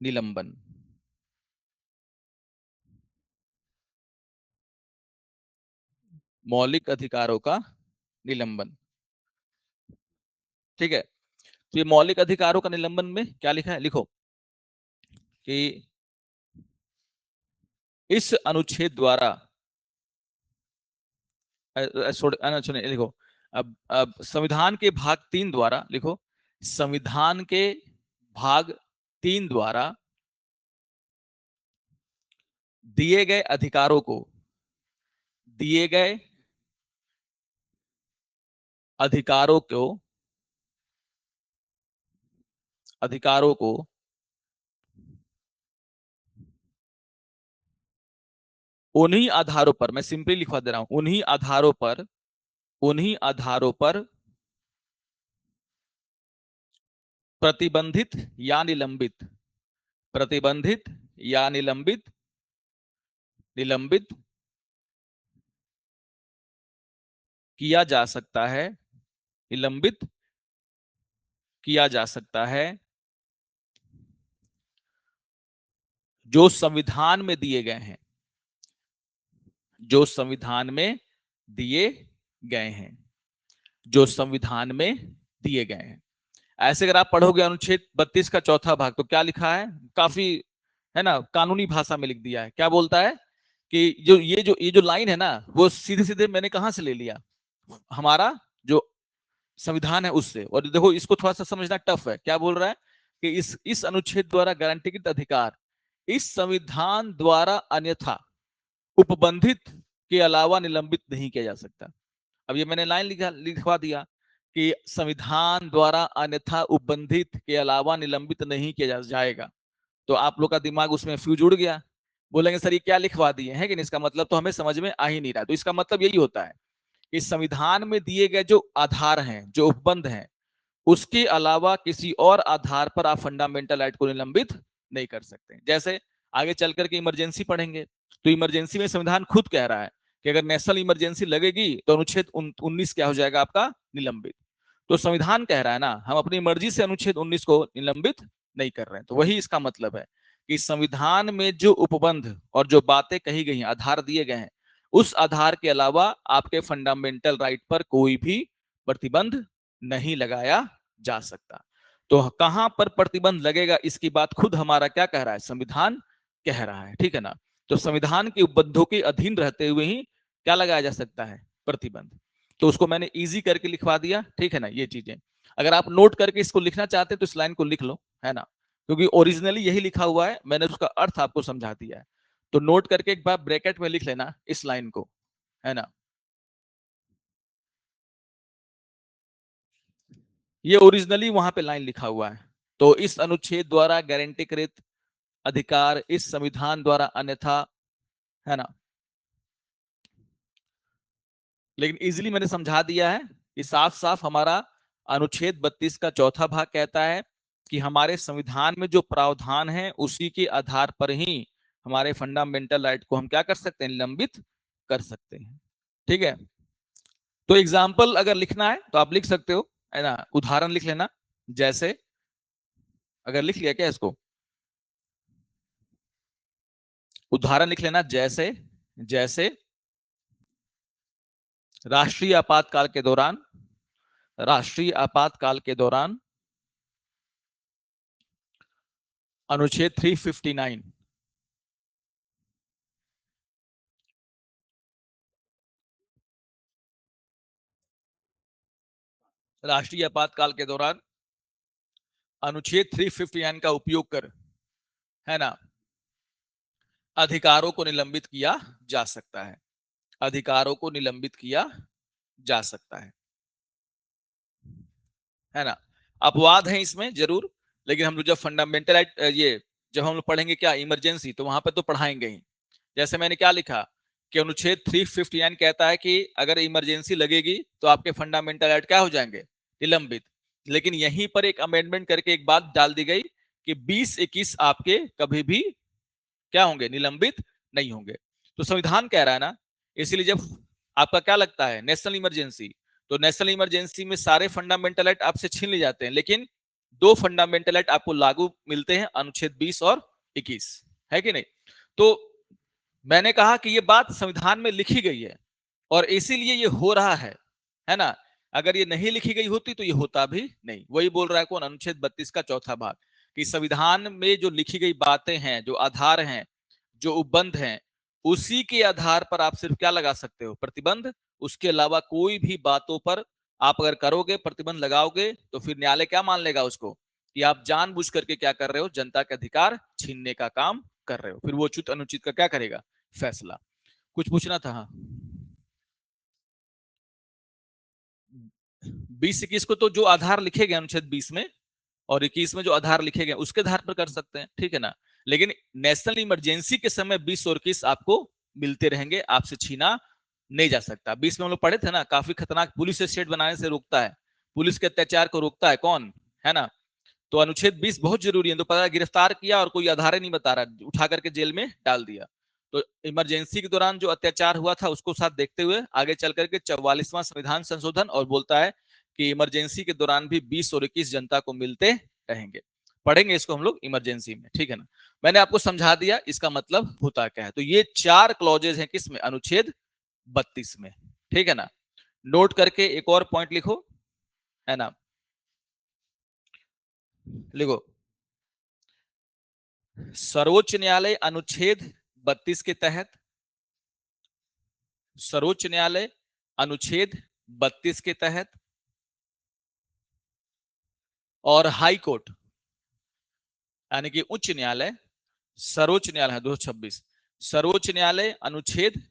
निलंबन। मौलिक अधिकारों का निलंबन। ठीक है। तो ये मौलिक अधिकारों का निलंबन में क्या लिखा है? लिखो कि इस अनुच्छेद द्वारा, सुनिए, लिखो अब संविधान के भाग 3 द्वारा, लिखो संविधान के भाग 3 द्वारा दिए गए अधिकारों को, दिए गए अधिकारों को, अधिकारों को उन्हीं आधारों पर, मैं सिंपली लिखवा दे रहा हूं, उन्हीं आधारों पर प्रतिबंधित या निलंबित, प्रतिबंधित या निलंबित किया जा सकता है, निलंबित किया जा सकता है, जो संविधान में दिए गए हैं, जो संविधान में दिए गए हैं, जो संविधान में दिए गए हैं। ऐसे अगर आप पढ़ोगे अनुच्छेद 32 का चौथा भाग, तो क्या लिखा है, काफी है ना कानूनी भाषा में लिख दिया है। क्या बोलता है कि ये जो लाइन है ना, वो सीधे सीधे मैंने कहां से ले लिया, हमारा जो संविधान है उससे। और देखो इसको थोड़ा सा समझना टफ है। क्या बोल रहा है कि इस अनुच्छेद द्वारा गारंटीकृत अधिकार इस संविधान द्वारा अन्यथा उपबंधित के अलावा निलंबित नहीं किया जा सकता। अब ये मैंने लाइन लिखवा दिया कि संविधान द्वारा अन्यथा उपबंधित के अलावा निलंबित नहीं किया जाएगा। तो आप लोग का दिमाग उसमें फ्यूज उड़ गया, बोलेंगे सर ये क्या लिखवा दिए है, कि इसका मतलब तो हमें समझ में आ ही नहीं रहा। तो इसका मतलब यही होता है कि संविधान में दिए गए जो आधार हैं, जो उपबंध हैं, उसके अलावा किसी और आधार पर आप फंडामेंटल राइट को निलंबित नहीं कर सकते। जैसे आगे चल करके इमरजेंसी पढ़ेंगे, तो इमरजेंसी में संविधान खुद कह रहा है कि अगर नेशनल इमरजेंसी लगेगी तो अनुच्छेद 19 क्या हो जाएगा आपका, निलंबित। तो संविधान कह रहा है ना, हम अपनी मर्जी से अनुच्छेद 19 को निलंबित नहीं कर रहे हैं। तो वही इसका मतलब है कि संविधान में जो उपबंध और जो बातें कही गई हैं, आधार दिए गए हैं, उस आधार के अलावा आपके फंडामेंटल राइट पर कोई भी प्रतिबंध नहीं लगाया जा सकता। तो कहां पर प्रतिबंध लगेगा, इसकी बात खुद हमारा क्या कह रहा है, संविधान कह रहा है। ठीक है ना। तो संविधान के उपबंधों के अधीन रहते हुए ही क्या लगाया जा सकता है, प्रतिबंध। तो उसको मैंने इजी करके लिखवा दिया। ठीक है ना। ये चीजें अगर आप नोट करके इसको लिखना चाहते हैं तो इस लाइन को लिख लो, है ना, क्योंकि ओरिजिनली यही लिखा हुआ है, मैंने उसका अर्थ आपको समझा दिया है। तो नोट करके एक बार ब्रैकेट में लिख लेना इस लाइन को, है ना। ये ओरिजिनली वहां पे लाइन लिखा हुआ है। तो इस अनुच्छेद द्वारा गारंटीकृत अधिकार इस संविधान द्वारा अन्यथा, है ना। लेकिन इजीली मैंने समझा दिया है कि साफ साफ हमारा अनुच्छेद 32 का चौथा भाग कहता है कि हमारे संविधान में जो प्रावधान है उसी के आधार पर ही हमारे फंडामेंटल राइट को हम क्या कर सकते हैं, निलंबित कर सकते हैं। ठीक है। तो एग्जाम्पल अगर लिखना है तो आप लिख सकते हो, है ना, उदाहरण लिख लेना। जैसे अगर लिख लिया क्या इसको, उदाहरण लिख लेना। जैसे जैसे राष्ट्रीय आपातकाल के दौरान, राष्ट्रीय आपातकाल के दौरान अनुच्छेद 359, राष्ट्रीय आपातकाल के दौरान अनुच्छेद 359 का उपयोग कर, है ना, अधिकारों को निलंबित किया जा सकता है, अधिकारों को निलंबित किया जा सकता है ना। अपवाद है इसमें जरूर, लेकिन हम लोग जब फंडामेंटल ये जब हम लोग पढ़ेंगे क्या, इमरजेंसी, तो वहां पर तो पढ़ाएंगे ही। जैसे मैंने क्या लिखा कि अनुच्छेद 359 कहता है कि अगर इमरजेंसी लगेगी तो आपके फंडामेंटल राइट क्या हो जाएंगे, निलंबित। लेकिन यहीं पर एक अमेंडमेंट करके एक बात डाल दी गई कि 20-21 आपके कभी भी क्या होंगे, निलंबित नहीं होंगे। तो संविधान कह रहा है ना, इसीलिए जब आपका क्या लगता है नेशनल इमरजेंसी, तो नेशनल इमरजेंसी में सारे फंडामेंटल राइट आपसे छीन लिए जाते हैं, लेकिन दो फंडामेंटल राइट आपको लागू मिलते हैं, अनुच्छेद 20 और 21, है कि नहीं। तो मैंने कहा कि ये बात संविधान में लिखी गई है और इसीलिए ये हो रहा है ना। अगर ये नहीं लिखी गई होती तो ये होता भी नहीं। वही बोल रहा है कौन, अनुच्छेद 32 का चौथा भाग, कि संविधान में जो लिखी गई बातें हैं, जो आधार हैं, जो उपबंध हैं, उसी के आधार पर आप सिर्फ क्या लगा सकते हो, प्रतिबंध। उसके अलावा कोई भी बातों पर आप अगर करोगे, प्रतिबंध लगाओगे, तो फिर न्यायालय क्या मान लेगा उसको, कि आप जानबूझ करके क्या कर रहे हो, जनता के अधिकार छीनने का काम कर रहे हो। फिर वो उचित अनुचित का क्या करेगा, फैसला। कुछ पूछना था? हाँ, 20-21 को तो जो आधार लिखे गए अनुच्छेद 20 में और 21 में जो आधार लिखे गए उसके आधार पर कर सकते हैं, ठीक है ना। लेकिन नेशनल इमरजेंसी के समय 20 और 21 आपको मिलते रहेंगे, आपसे छीना नहीं जा सकता। 20 में हम लोग पढ़े थे ना, काफी खतरनाक, पुलिस स्टेट बनाने से रोकता है, पुलिस के अत्याचार को रोकता है कौन, है ना। तो अनुच्छेद 20 बहुत जरूरी है। तो पता गिरफ्तार किया और कोई आधार नहीं बता रहा, उठा करके जेल में डाल दिया। तो इमरजेंसी के दौरान जो अत्याचार हुआ था उसको साथ देखते हुए आगे चल करके 44वां संविधान संशोधन और बोलता है कि इमरजेंसी के दौरान भी 20 और 21 जनता को मिलते रहेंगे। पढ़ेंगे इसको हम लोग इमरजेंसी में, ठीक है ना। मैंने आपको समझा दिया इसका मतलब होता क्या है। तो ये 4 क्लॉजेज हैं किसमें, अनुच्छेद 32 में, ठीक है ना। नोट करके एक और पॉइंट लिखो, है ना, लिखो। सर्वोच्च न्यायालय अनुच्छेद 32 के तहत, सर्वोच्च न्यायालय अनुच्छेद 32 के तहत और हाई कोर्ट यानी कि उच्च न्यायालय, सर्वोच्च न्यायालय है 226, सर्वोच्च न्यायालय अनुच्छेद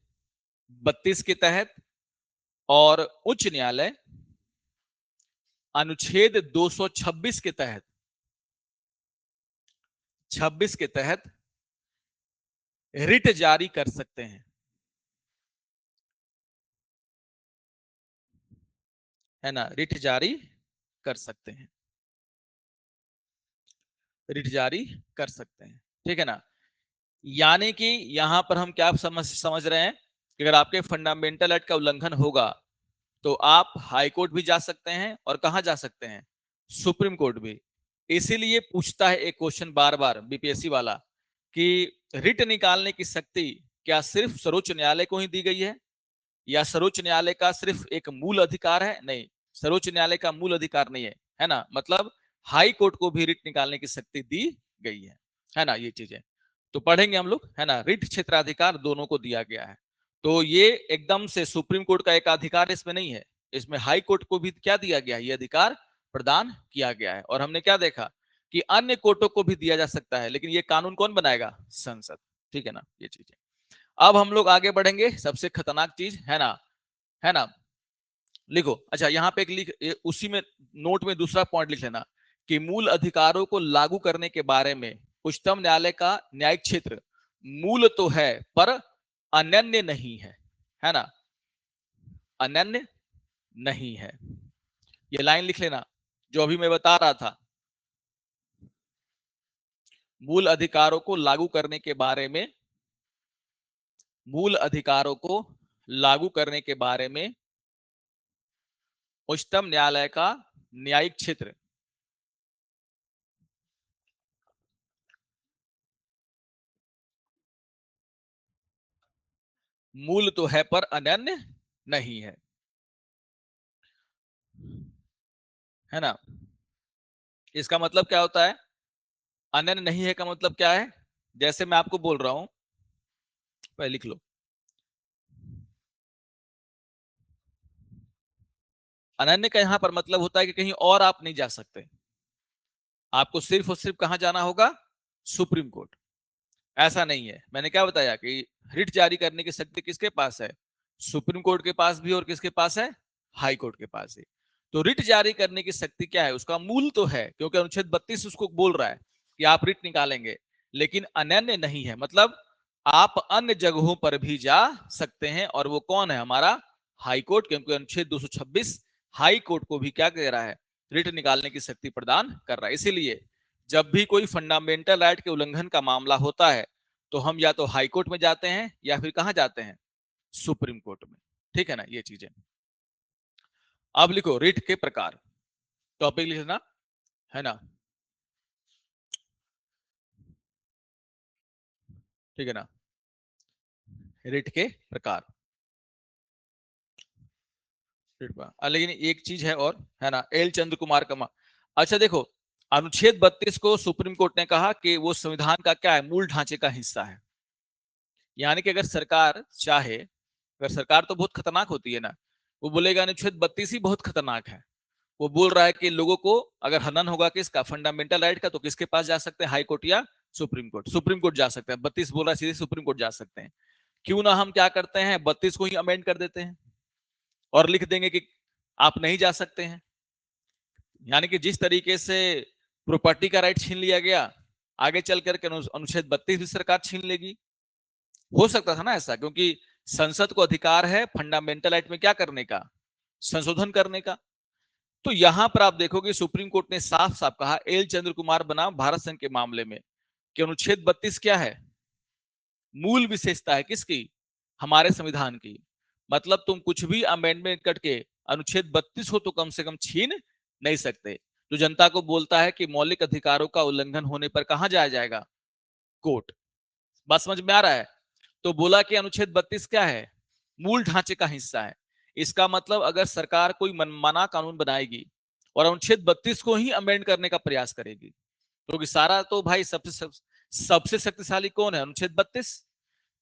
32 के तहत और उच्च न्यायालय अनुच्छेद 226 के तहत, 26 के तहत रिट जारी कर सकते हैं, है ना, रिट जारी कर सकते हैं, रिट जारी कर सकते हैं, ठीक है ना। यानी कि यहां पर हम क्या समझ रहे हैं कि अगर आपके फंडामेंटल एक्ट का उल्लंघन होगा तो आप हाई कोर्ट भी जा सकते हैं और कहां जा सकते हैं, सुप्रीम कोर्ट भी। इसीलिए पूछता है एक क्वेश्चन बार बार बीपीएससी वाला कि रिट निकालने की शक्ति क्या सिर्फ सर्वोच्च न्यायालय को ही दी गई है या सर्वोच्च न्यायालय का सिर्फ एक मूल अधिकार है। नहीं, सर्वोच्च न्यायालय का मूल अधिकार नहीं है ना, मतलब हाई कोर्ट को भी रिट निकालने की शक्ति दी गई है ना, ये चीजें तो पढ़ेंगे हम लोग, है ना। रिट क्षेत्राधिकार दोनों को दिया गया है। तो ये एकदम से सुप्रीम कोर्ट का एक अधिकार इसमें नहीं है, इसमें हाई कोर्ट को भी क्या दिया गया है, ये अधिकार प्रदान किया गया है। और हमने क्या देखा कि अन्य कोर्टों को भी दिया जा सकता है, लेकिन ये कानून कौन बनाएगा, संसद, ठीक है ना, ये चीजें। अब हम लोग आगे बढ़ेंगे, सबसे खतरनाक चीज, है ना, है ना, लिखो। अच्छा, यहाँ पे एक उसी में नोट में दूसरा पॉइंट लिख लेना कि मूल अधिकारों को लागू करने के बारे में उच्चतम न्यायालय का न्यायिक क्षेत्र मूल तो है पर अनन्य नहीं है ना, अनन्य नहीं है। ये लाइन लिख लेना जो अभी मैं बता रहा था, मूल अधिकारों को लागू करने के बारे में, मूल अधिकारों को लागू करने के बारे में उच्चतम न्यायालय का न्यायिक क्षेत्र मूल तो है पर अनन्य नहीं है ना। इसका मतलब क्या होता है, अनन्य नहीं है का मतलब क्या है, जैसे मैं आपको बोल रहा हूं, पहले लिख लो, अनन्य का यहां पर मतलब होता है कि कहीं और आप नहीं जा सकते, आपको सिर्फ और सिर्फ कहां जाना होगा, सुप्रीम कोर्ट। ऐसा नहीं है, मैंने क्या बताया कि रिट जारी करने की शक्ति किसके पास है, सुप्रीम कोर्ट के पास भी और किसके पास है, हाई कोर्ट के पास है। तो रिट जारी करने की शक्ति क्या है, उसका मूल तो है, क्योंकि अनुच्छेद 32 उसको बोल रहा है कि आप रिट निकालेंगे, लेकिन अनन्य नहीं है, मतलब आप अन्य जगहों पर भी जा सकते हैं। और वो कौन है, हमारा हाई कोर्ट, क्योंकि अनुच्छेद 226 हाई कोर्ट को भी क्या कह रहा है, रिट निकालने की शक्ति प्रदान कर रहा है। इसीलिए जब भी कोई फंडामेंटल राइट के उल्लंघन का मामला होता है तो हम या तो हाई कोर्ट में जाते हैं या फिर कहां जाते हैं, सुप्रीम कोर्ट में, ठीक है ना, ये चीजें। अब लिखो रिट के प्रकार, टॉपिक लिखना, है ना, ठीक है ना, रिट के प्रकार, लेकिन एक चीज है और, है ना, एल चंद्र कुमार कमा। अच्छा देखो, अनुच्छेद 32 को सुप्रीम कोर्ट ने कहा कि वो संविधान का क्या है, मूल ढांचे का हिस्सा है। यानी कि अगर सरकार चाहे, अगर सरकार तो बहुत खतरनाक होती है ना, वो बोलेगा अनुच्छेद 32 ही बहुत खतरनाक है, वो बोल रहा है कि लोगों को अगर हनन होगा किसका, फंडामेंटल राइट का, तो किसके पास जा सकते हैं, हाई कोर्ट या सुप्रीम कोर्ट, सुप्रीम कोर्ट जा सकते हैं। 32 बोल रहा है सीधे सुप्रीम कोर्ट जा सकते हैं। क्यों ना हम क्या करते हैं, 32 को ही अमेंड कर देते हैं और लिख देंगे कि आप नहीं जा सकते हैं। यानी कि जिस तरीके से प्रॉपर्टी का राइट छीन लिया गया, आगे चल करके अनुच्छेद 32 भी सरकार छीन लेगी, हो सकता था ना ऐसा, क्योंकि संसद को अधिकार है फंडामेंटल एक्ट में क्या करने का, संशोधन करने का। तो यहां पर आप देखोगे सुप्रीम कोर्ट ने साफ साफ कहा एल चंद्र कुमार बनाम भारत संघ के मामले में कि अनुच्छेद 32 क्या है, मूल विशेषता है किसकी, हमारे संविधान की। मतलब तुम कुछ भी अमेंडमेंट करके अनुच्छेद 32 को तो कम से कम छीन नहीं सकते। जो जनता को बोलता है कि मौलिक अधिकारों का उल्लंघन होने पर कहां जाया जाएगा, कोर्ट। बात समझ में आ रहा है। तो बोला कि अनुच्छेद 32 क्या है, मूल ढांचे का हिस्सा है। इसका मतलब अगर सरकार कोई मनमाना कानून बनाएगी और अनुच्छेद 32 को ही अमेंड करने का प्रयास करेगी, क्योंकि तो सारा तो भाई सबसे शक्तिशाली कौन है, अनुच्छेद 32।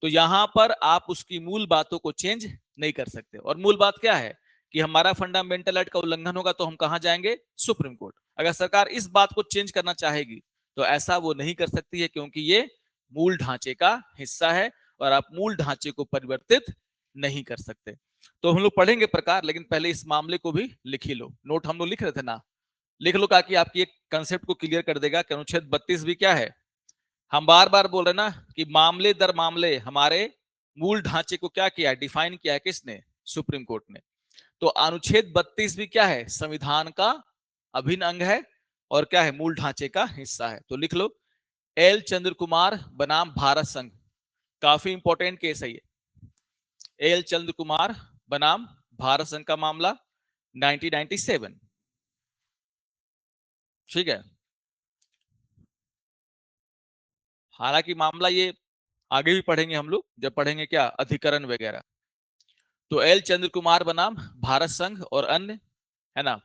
तो यहां पर आप उसकी मूल बातों को चेंज नहीं कर सकते। और मूल बात क्या है कि हमारा फंडामेंटल राइट का उल्लंघन होगा तो हम कहां जाएंगे, सुप्रीम कोर्ट। अगर सरकार इस बात को चेंज करना चाहेगी तो ऐसा वो नहीं कर सकती है, क्योंकि ये मूल ढांचे का हिस्सा है और आप मूल ढांचे को परिवर्तित नहीं कर सकते। तो हम लोग पढ़ेंगे प्रकार, लेकिन पहले इस मामले को भी लिख ही लो। नोट हम लोग लिख रहे थे ना, लिख लो, ताकि आपकी एक कंसेप्ट को क्लियर कर देगा कि अनुच्छेद 32 भी क्या है। हम बार बार बोल रहे ना कि मामले दर मामले हमारे मूल ढांचे को क्या किया है, डिफाइन किया है किसने, सुप्रीम कोर्ट ने। तो अनुच्छेद 32 भी क्या है, संविधान का अभिन्न अंग है और क्या है, मूल ढांचे का हिस्सा है। तो लिख लो एल चंद्र कुमार बनाम भारत संघ, काफी इंपॉर्टेंट केस है ये। एल चंद्र कुमार बनाम भारत संघ का मामला 1997, ठीक है। हालांकि मामला ये आगे भी पढ़ेंगे हम लोग, जब पढ़ेंगे क्या अधिकरण वगैरह। तो एल चंद्र कुमार बनाम भारत संघ और अन्य, है ना।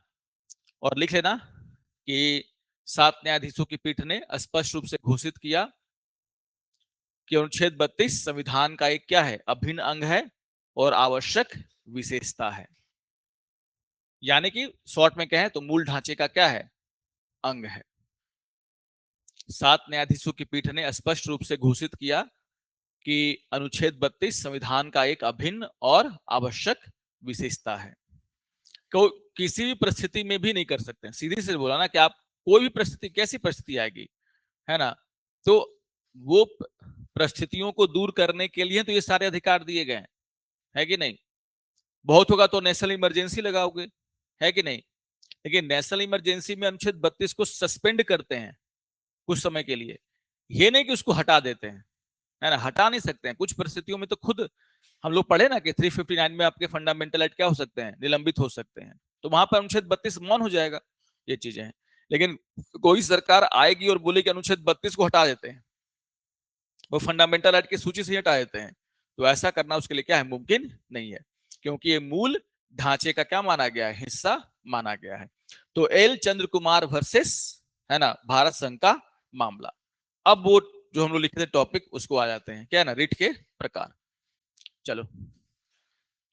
और लिख लेना कि 7 न्यायाधीशों की पीठ ने स्पष्ट रूप से घोषित किया कि अनुच्छेद 32 संविधान का एक क्या है, अभिन्न अंग है और आवश्यक विशेषता है। यानी कि शॉर्ट में कहें तो मूल ढांचे का क्या है, अंग है। 7 न्यायाधीशों की पीठ ने स्पष्ट रूप से घोषित किया कि अनुच्छेद 32 संविधान का एक अभिन्न और आवश्यक विशेषता है। को किसी भी परिस्थिति में भी नहीं कर सकते। सीधी से बोला ना कि आप कोई भी परिस्थिति, कैसी परिस्थिति आएगी, है ना, तो वो परिस्थितियों को दूर करने के लिए तो ये सारे अधिकार दिए गए हैं, है कि नहीं। बहुत होगा तो नेशनल इमरजेंसी लगाओगे, है कि नहीं। लेकिन नेशनल इमरजेंसी में अनुच्छेद 32 को सस्पेंड करते हैं कुछ समय के लिए, ये नहीं कि उसको हटा देते हैं, है ना, हटा नहीं सकते हैं। कुछ परिस्थितियों में तो खुद हम लोग पढ़े ना कि 359 में आपके फंडामेंटल राइट क्या हो सकते हैं, निलंबित हो सकते हैं। तो वहां पर अनुच्छेद 32 मौन हो जाएगा, ये चीजें हैं। लेकिन कोई सरकार आएगी और बोलेगी अनुच्छेद 32 को हटा देते हैं, वो फंडामेंटल राइट की सूची से हटा देते हैं, तो ऐसा करना उसके लिए क्या है, मुमकिन नहीं है, क्योंकि ये मूल ढांचे का क्या माना गया है, हिस्सा माना गया है। तो एल चंद्र कुमार वर्सेस, है ना, भारत संघ का मामला। अब वो जो हम लोग लिखे थे टॉपिक, उसको आ जाते हैं, क्या है ना, रिट के प्रकार। चलो,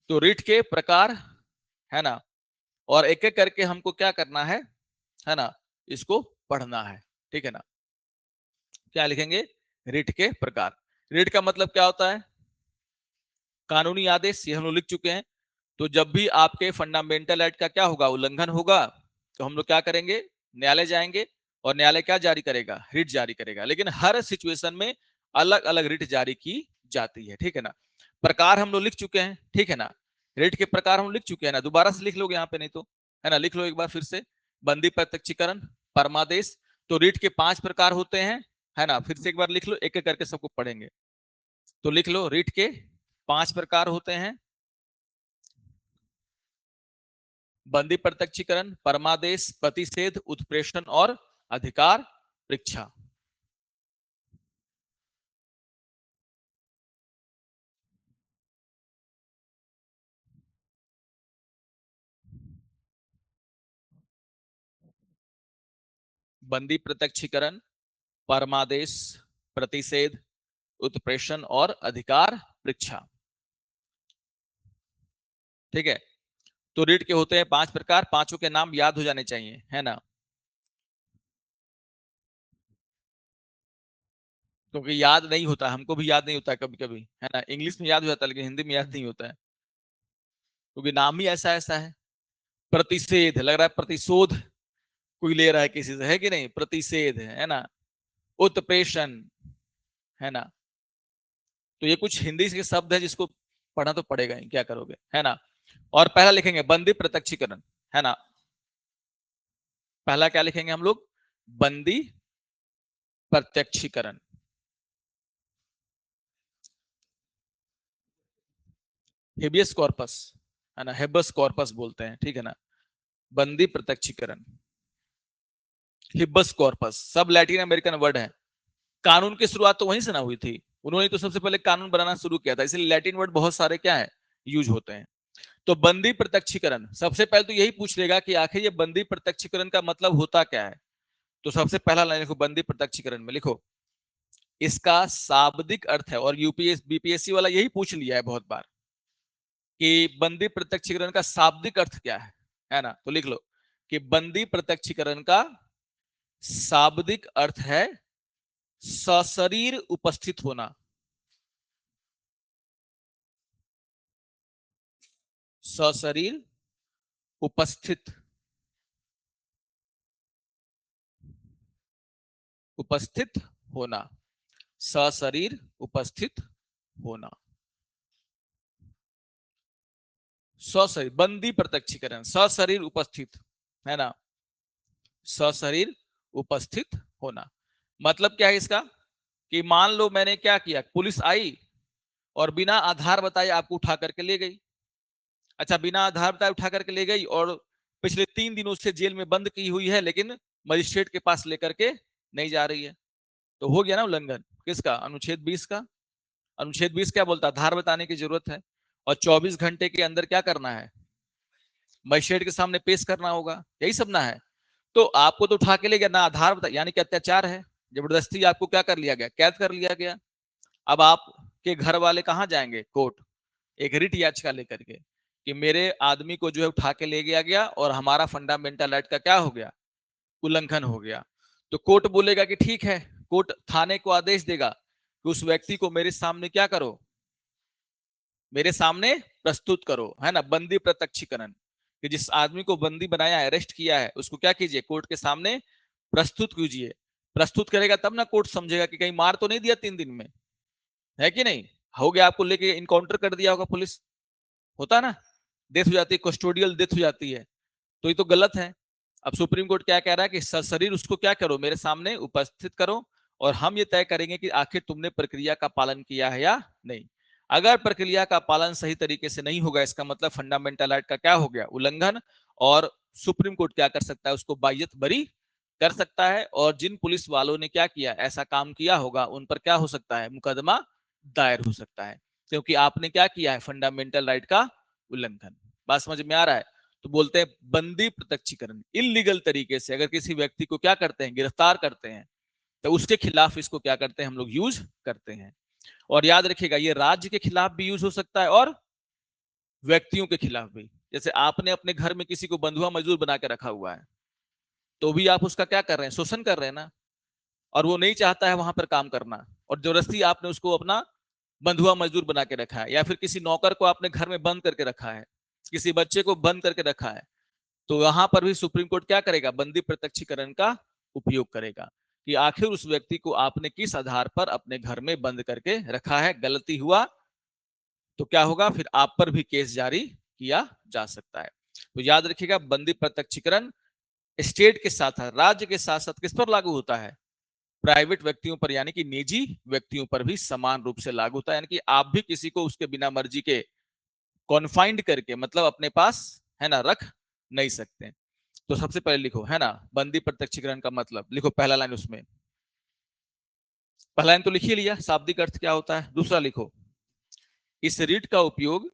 तो रिट के प्रकार, है ना, और एक एक करके हमको क्या करना है ना, इसको पढ़ना है, ठीक है ना। क्या लिखेंगे, रिट के प्रकार। रिट का मतलब क्या होता है, कानूनी आदेश, ये हम लोग लिख चुके हैं। तो जब भी आपके फंडामेंटल राइट का क्या होगा, उल्लंघन होगा, तो हम लोग क्या करेंगे, न्यायालय जाएंगे और न्यायालय क्या जारी करेगा, रिट जारी करेगा। लेकिन हर सिचुएशन में अलग अलग रिट जारी की जाती है, ठीक है ना। प्रकार हम लोग लिख चुके हैं, ठीक है ना। रिट के प्रकार हम लिख चुके हैं ना, दोबारा से लिख लोगे यहाँ पे, नहीं तो, है ना, लिख लो एक बार फिर से। बंदी प्रत्यक्षीकरण, परमादेश। तो रिट के 5 प्रकार होते हैं, है ना, फिर से एक बार लिख लो, एक एक करके सबको पढ़ेंगे। तो लिख लो, रिट के 5 प्रकार होते हैं, बंदी प्रत्यक्षीकरण, परमादेश, प्रतिषेध, उत्प्रेषण और अधिकार परीक्षा। बंदी प्रत्यक्षीकरण, परमादेश, प्रतिषेध, उत्प्रेषण और अधिकार परीक्षा, ठीक है। तो रिट के होते हैं 5 प्रकार, पांचों के नाम याद हो जाने चाहिए, है ना, क्योंकि याद नहीं होता, हमको भी याद नहीं होता कभी कभी, है ना। इंग्लिश में याद हो जाता है लेकिन हिंदी में याद नहीं होता है, क्योंकि नाम ही ऐसा ऐसा है। प्रतिषेध, लग रहा है प्रतिशोध कोई ले रहा है किसी से, है कि नहीं, प्रतिषेध है ना। उत्प्रेषण, है ना, तो ये कुछ हिंदी के शब्द है जिसको पढ़ना तो पड़ेगा ही, क्या करोगे, है ना। और पहला लिखेंगे बंदी प्रत्यक्षीकरण, है ना। पहला क्या लिखेंगे हम लोग, बंदी प्रत्यक्षीकरण। हेबियस कॉर्पस, है ना, हेबस कॉर्पस बोलते हैं, ठीक है ना। बंदी प्रत्यक्षीकरण, हिब्बस कॉर्पस, सब लैटिन अमेरिकन वर्ड है। कानून की शुरुआत तो वहीं से ना हुई थी, उन्होंने तो सबसे पहले कानून बनाना शुरू किया था, इसलिए लैटिन वर्ड बहुत सारे क्या है, यूज होते हैं। तो बंदी प्रत्यक्षीकरण, सबसे पहले तो यही पूछ लेगा कि आखिर ये बंदी प्रत्यक्षीकरण का मतलब होता क्या है। तो सबसे पहला लाइन लिखो बंदी प्रत्यक्षीकरण में, लिखो इसका शाब्दिक अर्थ है, और यूपीएस बीपीएससी वाला यही पूछ लिया है बहुत बार कि बंदी प्रत्यक्षीकरण का शाब्दिक अर्थ क्या है ना। तो लिख लो कि बंदी प्रत्यक्षीकरण का शाब्दिक अर्थ है सशरीर उपस्थित होना, सशरीर उपस्थित, उपस्थित होना, सशरीर उपस्थित होना, सशरीर, बंदी प्रत्यक्षीकरण सशरीर उपस्थित, है ना, सशरीर उपस्थित होना। मतलब क्या है इसका कि मान लो मैंने क्या किया, पुलिस आई और बिना आधार बताए आपको उठा करके ले गई। अच्छा, बिना आधार बताए उठा करके ले गई और पिछले 3 दिनों से जेल में बंद की हुई है, लेकिन मजिस्ट्रेट के पास लेकर के नहीं जा रही है। तो हो गया ना उल्लंघन किसका, अनुच्छेद 20 का। अनुच्छेद 20 क्या बोलता है, आधार बताने की जरूरत है, और 24 घंटे के अंदर क्या करना है, मजिस्ट्रेट के सामने पेश करना होगा, यही सब ना है। तो आपको तो उठा के ले गया, ना आधार बता, यानी कि अत्याचार है, जबरदस्ती आपको क्या कर लिया गया, कैद कर लिया गया। अब आपके घर वाले कहाँ जाएंगे, कोर्ट, एक रिट याचिका लेकर के कि मेरे आदमी को जो है उठा के ले गया गया और हमारा फंडामेंटल राइट का क्या हो गया, उल्लंघन हो गया। तो कोर्ट बोलेगा कि ठीक है, कोर्ट थाने को आदेश देगा कि उस व्यक्ति को मेरे सामने क्या करो, मेरे सामने प्रस्तुत करो, है ना, बंदी प्रत्यक्षीकरण, कि जिस आदमी को बंदी बनाया है, अरेस्ट किया है, उसको क्या कीजिए, कोर्ट के सामने प्रस्तुत कीजिए। प्रस्तुत करेगा तब ना कोर्ट समझेगा कि कहीं मार तो नहीं दिया 3 दिन में, है कि नहीं। हो गया, आपको लेके इनकाउंटर कर दिया होगा पुलिस, होता ना, डेथ हो जाती है, कस्टोडियल डेथ हो जाती है, तो ये तो गलत है। अब सुप्रीम कोर्ट क्या कह रहा है कि सशरीर उसको क्या करो, मेरे सामने उपस्थित करो, और हम ये तय करेंगे कि आखिर तुमने प्रक्रिया का पालन किया है या नहीं। अगर प्रक्रिया का पालन सही तरीके से नहीं होगा, इसका मतलब फंडामेंटल राइट का क्या हो गया, उल्लंघन। और सुप्रीम कोर्ट क्या कर सकता है, उसको बाइज्जत बरी कर सकता है, और जिन पुलिस वालों ने क्या किया, ऐसा काम किया होगा, उन पर क्या हो सकता है, मुकदमा दायर हो सकता है, क्योंकि आपने क्या किया है, फंडामेंटल राइट का उल्लंघन। बात समझ में आ रहा है। तो बोलते हैं बंदी प्रत्यक्षीकरण, इलीगल तरीके से अगर किसी व्यक्ति को क्या करते हैं, गिरफ्तार करते हैं, तो उसके खिलाफ इसको क्या करते हैं हम लोग, यूज करते हैं। और याद रखिएगा, ये राज्य के खिलाफ भी यूज हो सकता है और व्यक्तियों के खिलाफ भी। जैसे आपने अपने घर में किसी को बंधुआ मजदूर बना के रखा हुआ है, तो भी आप उसका क्या कर रहे हैं, शोषण कर रहे हैं ना, और वो नहीं चाहता है वहां पर काम करना, और जबरदस्ती आपने उसको अपना बंधुआ मजदूर बना के रखा है, या फिर किसी नौकर को आपने घर में बंद करके रखा है, किसी बच्चे को बंद करके रखा है, तो यहां पर भी सुप्रीम कोर्ट क्या करेगा, बंदी प्रत्यक्षीकरण का उपयोग करेगा कि आखिर उस व्यक्ति को आपने किस आधार पर अपने घर में बंद करके रखा है, गलती हुआ तो क्या होगा, फिर आप पर भी केस जारी किया जा सकता है। तो याद रखिएगा, बंदी प्रत्यक्षीकरण स्टेट के साथ, राज्य के साथ साथ किस पर लागू होता है, प्राइवेट व्यक्तियों पर, यानी कि निजी व्यक्तियों पर भी समान रूप से लागू होता है। यानी कि आप भी किसी को उसके बिना मर्जी के कॉन्फाइंड करके, मतलब अपने पास, है ना, रख नहीं सकते। तो सबसे पहले लिखो, है ना, बंदी प्रत्यक्षीकरण का मतलब लिखो, पहला लाइन उसमें, पहला लाइन तो लिख ही लिया, शाब्दिक अर्थ क्या होता है। दूसरा लिखो, इस रीट का उपयोग,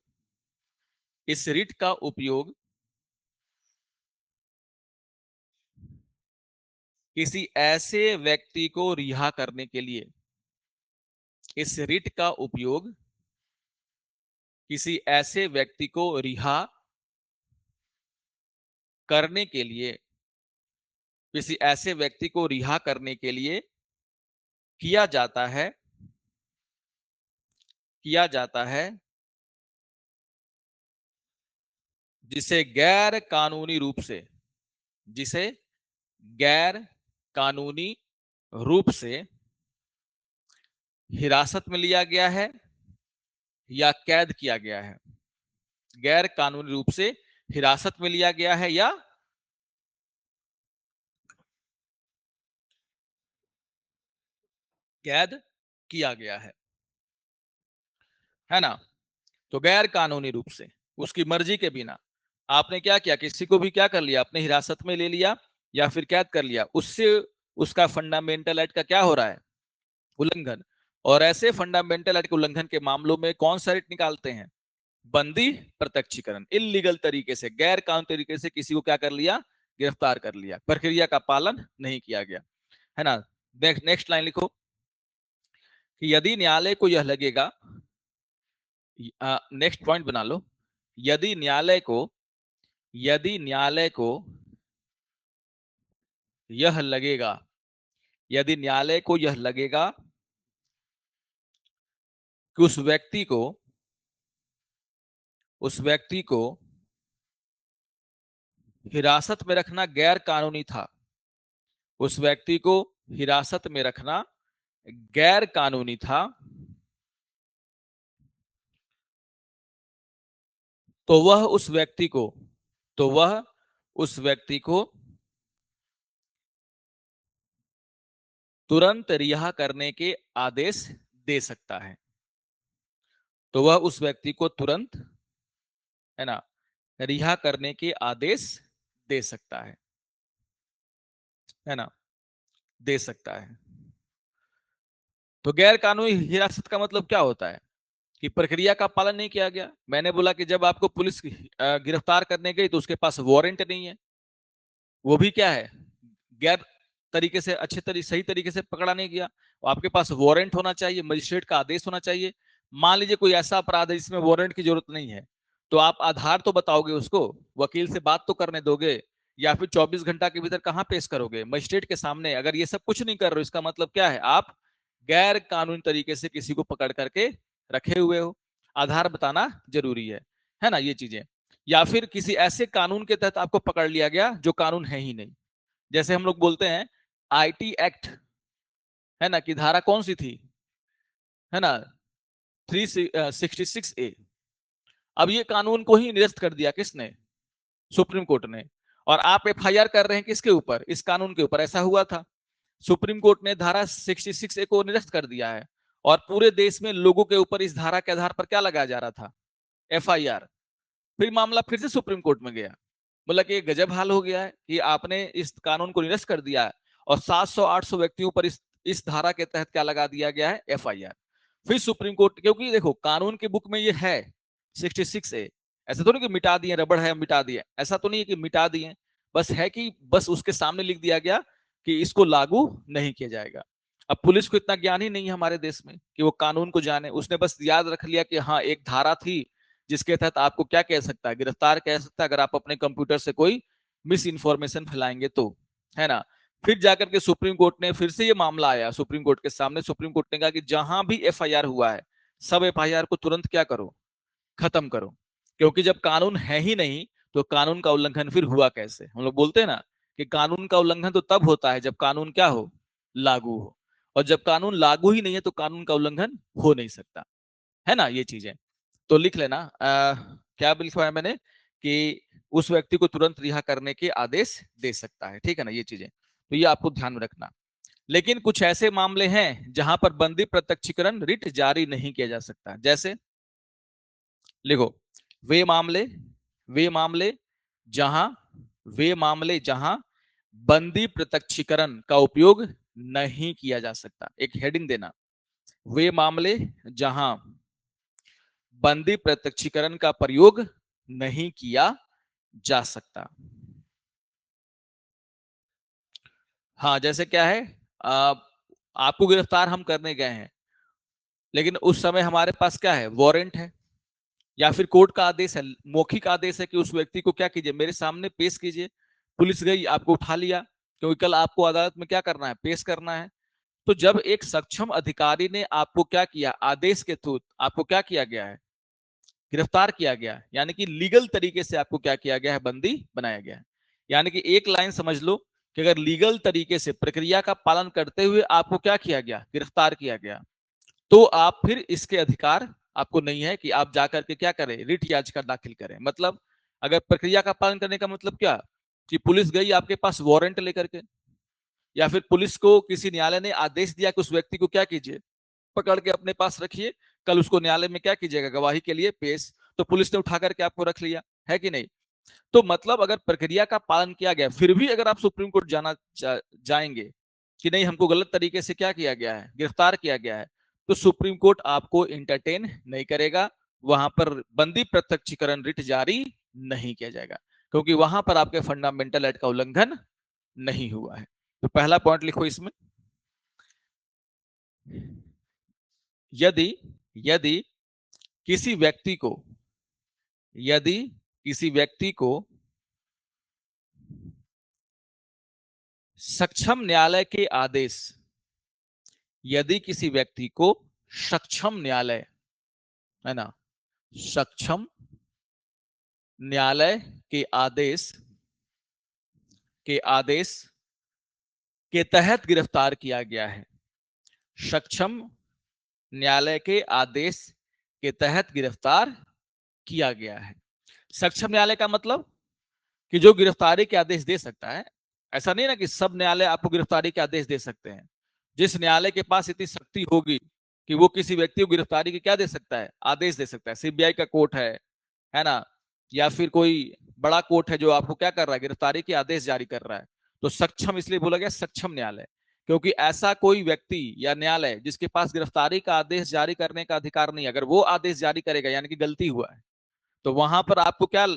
इस रीट का उपयोग किसी ऐसे व्यक्ति को रिहा करने के लिए, इस रीट का उपयोग किसी ऐसे व्यक्ति को रिहा करने के लिए, किसी ऐसे व्यक्ति को रिहा करने के लिए किया जाता है, किया जाता है, जिसे गैर कानूनी रूप से, जिसे गैर कानूनी रूप से हिरासत में लिया गया है, या कैद किया गया है, गैर कानूनी रूप से हिरासत में लिया गया है या कैद किया गया है ना। तो गैर कानूनी रूप से, उसकी मर्जी के बिना आपने क्या किया, किसी को भी क्या कर लिया, अपने हिरासत में ले लिया या फिर कैद कर लिया, उससे उसका फंडामेंटल राइट का क्या हो रहा है, उल्लंघन। और ऐसे फंडामेंटल राइट के उल्लंघन के मामलों में कौन सा राइट निकालते हैं, बंदी प्रत्यक्षीकरण। इलीगल तरीके से, गैर कानूनी तरीके से किसी को क्या कर लिया, गिरफ्तार कर लिया, प्रक्रिया का पालन नहीं किया गया, है ना। नेक्स्ट लाइन लिखो कि यदि न्यायालय को यह लगेगा, नेक्स्ट पॉइंट बना लो, यदि न्यायालय को यह लगेगा, यदि न्यायालय को यह लगेगा कि उस व्यक्ति को हिरासत में रखना गैर कानूनी था, उस व्यक्ति को हिरासत में रखना गैर कानूनी था, तो वह उस व्यक्ति को तुरंत रिहा करने के आदेश दे सकता है, तो वह उस व्यक्ति को तुरंत, है ना, रिहा करने के आदेश दे सकता है ना, दे सकता है। तो गैर कानूनी हिरासत का मतलब क्या होता है कि प्रक्रिया का पालन नहीं किया गया। मैंने बोला कि जब आपको पुलिस गिरफ्तार करने गई तो उसके पास वारंट नहीं है, वो भी क्या है, गैर तरीके से, सही तरीके से पकड़ा नहीं गया। आपके पास वारंट होना चाहिए, मजिस्ट्रेट का आदेश होना चाहिए। मान लीजिए कोई ऐसा अपराध है जिसमें वारंट की जरूरत नहीं है, तो आप आधार तो बताओगे उसको, वकील से बात तो करने दोगे, या फिर 24 घंटा के भीतर कहां पेश करोगे, मजिस्ट्रेट के सामने। अगर ये सब कुछ नहीं कर रहे हो, इसका मतलब क्या है, आप गैर कानूनी तरीके से किसी को पकड़ करके रखे हुए हो। आधार बताना जरूरी है ना, ये चीजें। या फिर किसी ऐसे कानून के तहत आपको पकड़ लिया गया जो कानून है ही नहीं, जैसे हम लोग बोलते हैं आईटी एक्ट, है ना, कि धारा कौन सी थी, है ना, 366A। अब ये कानून को ही निरस्त कर दिया किसने, सुप्रीम कोर्ट ने। और आप एफआईआर कर रहे हैं किसके ऊपर, इस कानून के ऊपर। ऐसा हुआ था, सुप्रीम कोर्ट ने धारा 66A को निरस्त कर दिया है, और पूरे देश में लोगों के ऊपर इस धारा के आधार पर क्या लगाया जा रहा था, एफआईआर। फिर मामला फिर से सुप्रीम कोर्ट में गया, बोला कि गजब हाल हो गया है कि आपने इस कानून को निरस्त कर दिया है, और 700-800 व्यक्तियों पर इस धारा के तहत क्या लगा दिया गया है, एफआईआर। फिर सुप्रीम कोर्ट, क्योंकि देखो कानून की बुक में ये है 66A, ऐसा तो नहीं कि मिटा दिए, रबड़ है मिटा दिए, ऐसा तो नहीं है कि मिटा दिए, बस है कि बस उसके सामने लिख दिया गया कि इसको लागू नहीं किया जाएगा। अब पुलिस को इतना ज्ञान ही नहीं है हमारे देश में कि वो कानून को जाने, उसने बस याद रख लिया कि हाँ एक धारा थी जिसके तहत आपको क्या कह सकता है, गिरफ्तार कह सकता है, अगर आप अपने कंप्यूटर से कोई मिस इन्फॉर्मेशन फैलाएंगे तो, है ना। फिर जाकर के सुप्रीम कोर्ट ने फिर से ये मामला आया सुप्रीम कोर्ट के सामने, सुप्रीम कोर्ट ने कहा कि जहां भी एफआईआर हुआ है, सब एफआईआर को तुरंत क्या करो, खत्म करो, क्योंकि जब कानून है ही नहीं तो कानून का उल्लंघन फिर हुआ कैसे। हम लोग बोलते हैं ना कि कानून का उल्लंघन तो तब होता है जब कानून क्या हो, लागू हो, और जब कानून लागू ही नहीं है तो कानून का उल्लंघन हो नहीं सकता, है ना, ये चीजें। तो लिख लेना, क्या लिखवाया मैंने कि उस व्यक्ति को तुरंत रिहा करने के आदेश दे सकता है, ठीक है ना, ये चीजें। तो ये आपको ध्यान में रखना। लेकिन कुछ ऐसे मामले हैं जहां पर बंदी प्रत्यक्षीकरण रिट जारी नहीं किया जा सकता, जैसे लिखो, वे मामले वे मामले जहां वे मामले जहां बंदी प्रत्यक्षीकरण का उपयोग नहीं किया जा सकता। एक हेडिंग देना, वे मामले जहां बंदी प्रत्यक्षीकरण का प्रयोग नहीं किया जा सकता। हाँ, जैसे क्या है, आपको गिरफ्तार हम करने गए हैं, लेकिन उस समय हमारे पास क्या है, वारंट है, या फिर कोर्ट का आदेश है, मौखिक आदेश है कि उस व्यक्ति को क्या कीजिए, मेरे सामने पेश कीजिए। पुलिस गई, आपको उठा लिया, क्योंकि कल आपको अदालत में क्या करना है, पेश करना है। तो जब एक सक्षम अधिकारी ने आपको क्या किया, आदेश के थ्रू आपको क्या किया गया है, गिरफ्तार किया गया, यानी कि लीगल तरीके से आपको क्या किया गया है, बंदी बनाया गया है। यानी कि एक लाइन समझ लो कि अगर लीगल तरीके से प्रक्रिया का पालन करते हुए आपको क्या किया गया, गिरफ्तार किया गया, तो आप फिर इसके अधिकार आपको नहीं है कि आप जाकर के क्या करें, रिट याचिका दाखिल करें। मतलब अगर प्रक्रिया का पालन करने का मतलब क्या, कि पुलिस गई आपके पास वारंट लेकर के, या फिर पुलिस को किसी न्यायालय ने आदेश दिया कि उस व्यक्ति को क्या कीजिए, पकड़ के अपने पास रखिए, कल उसको न्यायालय में क्या कीजिएगा, गवाही के लिए पेश, तो पुलिस ने उठा करके आपको रख लिया, है कि नहीं। तो मतलब अगर प्रक्रिया का पालन किया गया, फिर भी अगर आप सुप्रीम कोर्ट जाएंगे कि नहीं हमको गलत तरीके से क्या किया गया है, गिरफ्तार किया गया है, तो सुप्रीम कोर्ट आपको इंटरटेन नहीं करेगा, वहां पर बंदी प्रत्यक्षीकरण रिट जारी नहीं किया जाएगा, क्योंकि वहां पर आपके फंडामेंटल राइट का उल्लंघन नहीं हुआ है। तो पहला पॉइंट लिखो इसमें, यदि यदि किसी व्यक्ति को यदि किसी व्यक्ति को सक्षम न्यायालय के आदेश, यदि किसी व्यक्ति को सक्षम न्यायालय, है ना, सक्षम न्यायालय के आदेश के तहत गिरफ्तार किया गया है, सक्षम न्यायालय के आदेश के तहत गिरफ्तार किया गया है। सक्षम न्यायालय का मतलब कि जो गिरफ्तारी के आदेश दे सकता है। ऐसा नहीं ना कि सब न्यायालय आपको गिरफ्तारी के आदेश दे सकते हैं। जिस न्यायालय के पास इतनी शक्ति होगी कि वो किसी व्यक्ति को गिरफ्तारी के क्या दे सकता है, आदेश दे सकता है, सीबीआई का कोर्ट है ना, या फिर कोई बड़ा कोर्ट है जो आपको क्या कर रहा है, गिरफ्तारी के आदेश जारी कर रहा है। तो सक्षम इसलिए बोला गया सक्षम न्यायालय, क्योंकि ऐसा कोई व्यक्ति या न्यायालय जिसके पास गिरफ्तारी का आदेश जारी करने का अधिकार नहीं, अगर वो आदेश जारी करेगा यानी कि गलती हुआ है, तो वहां पर आपको क्या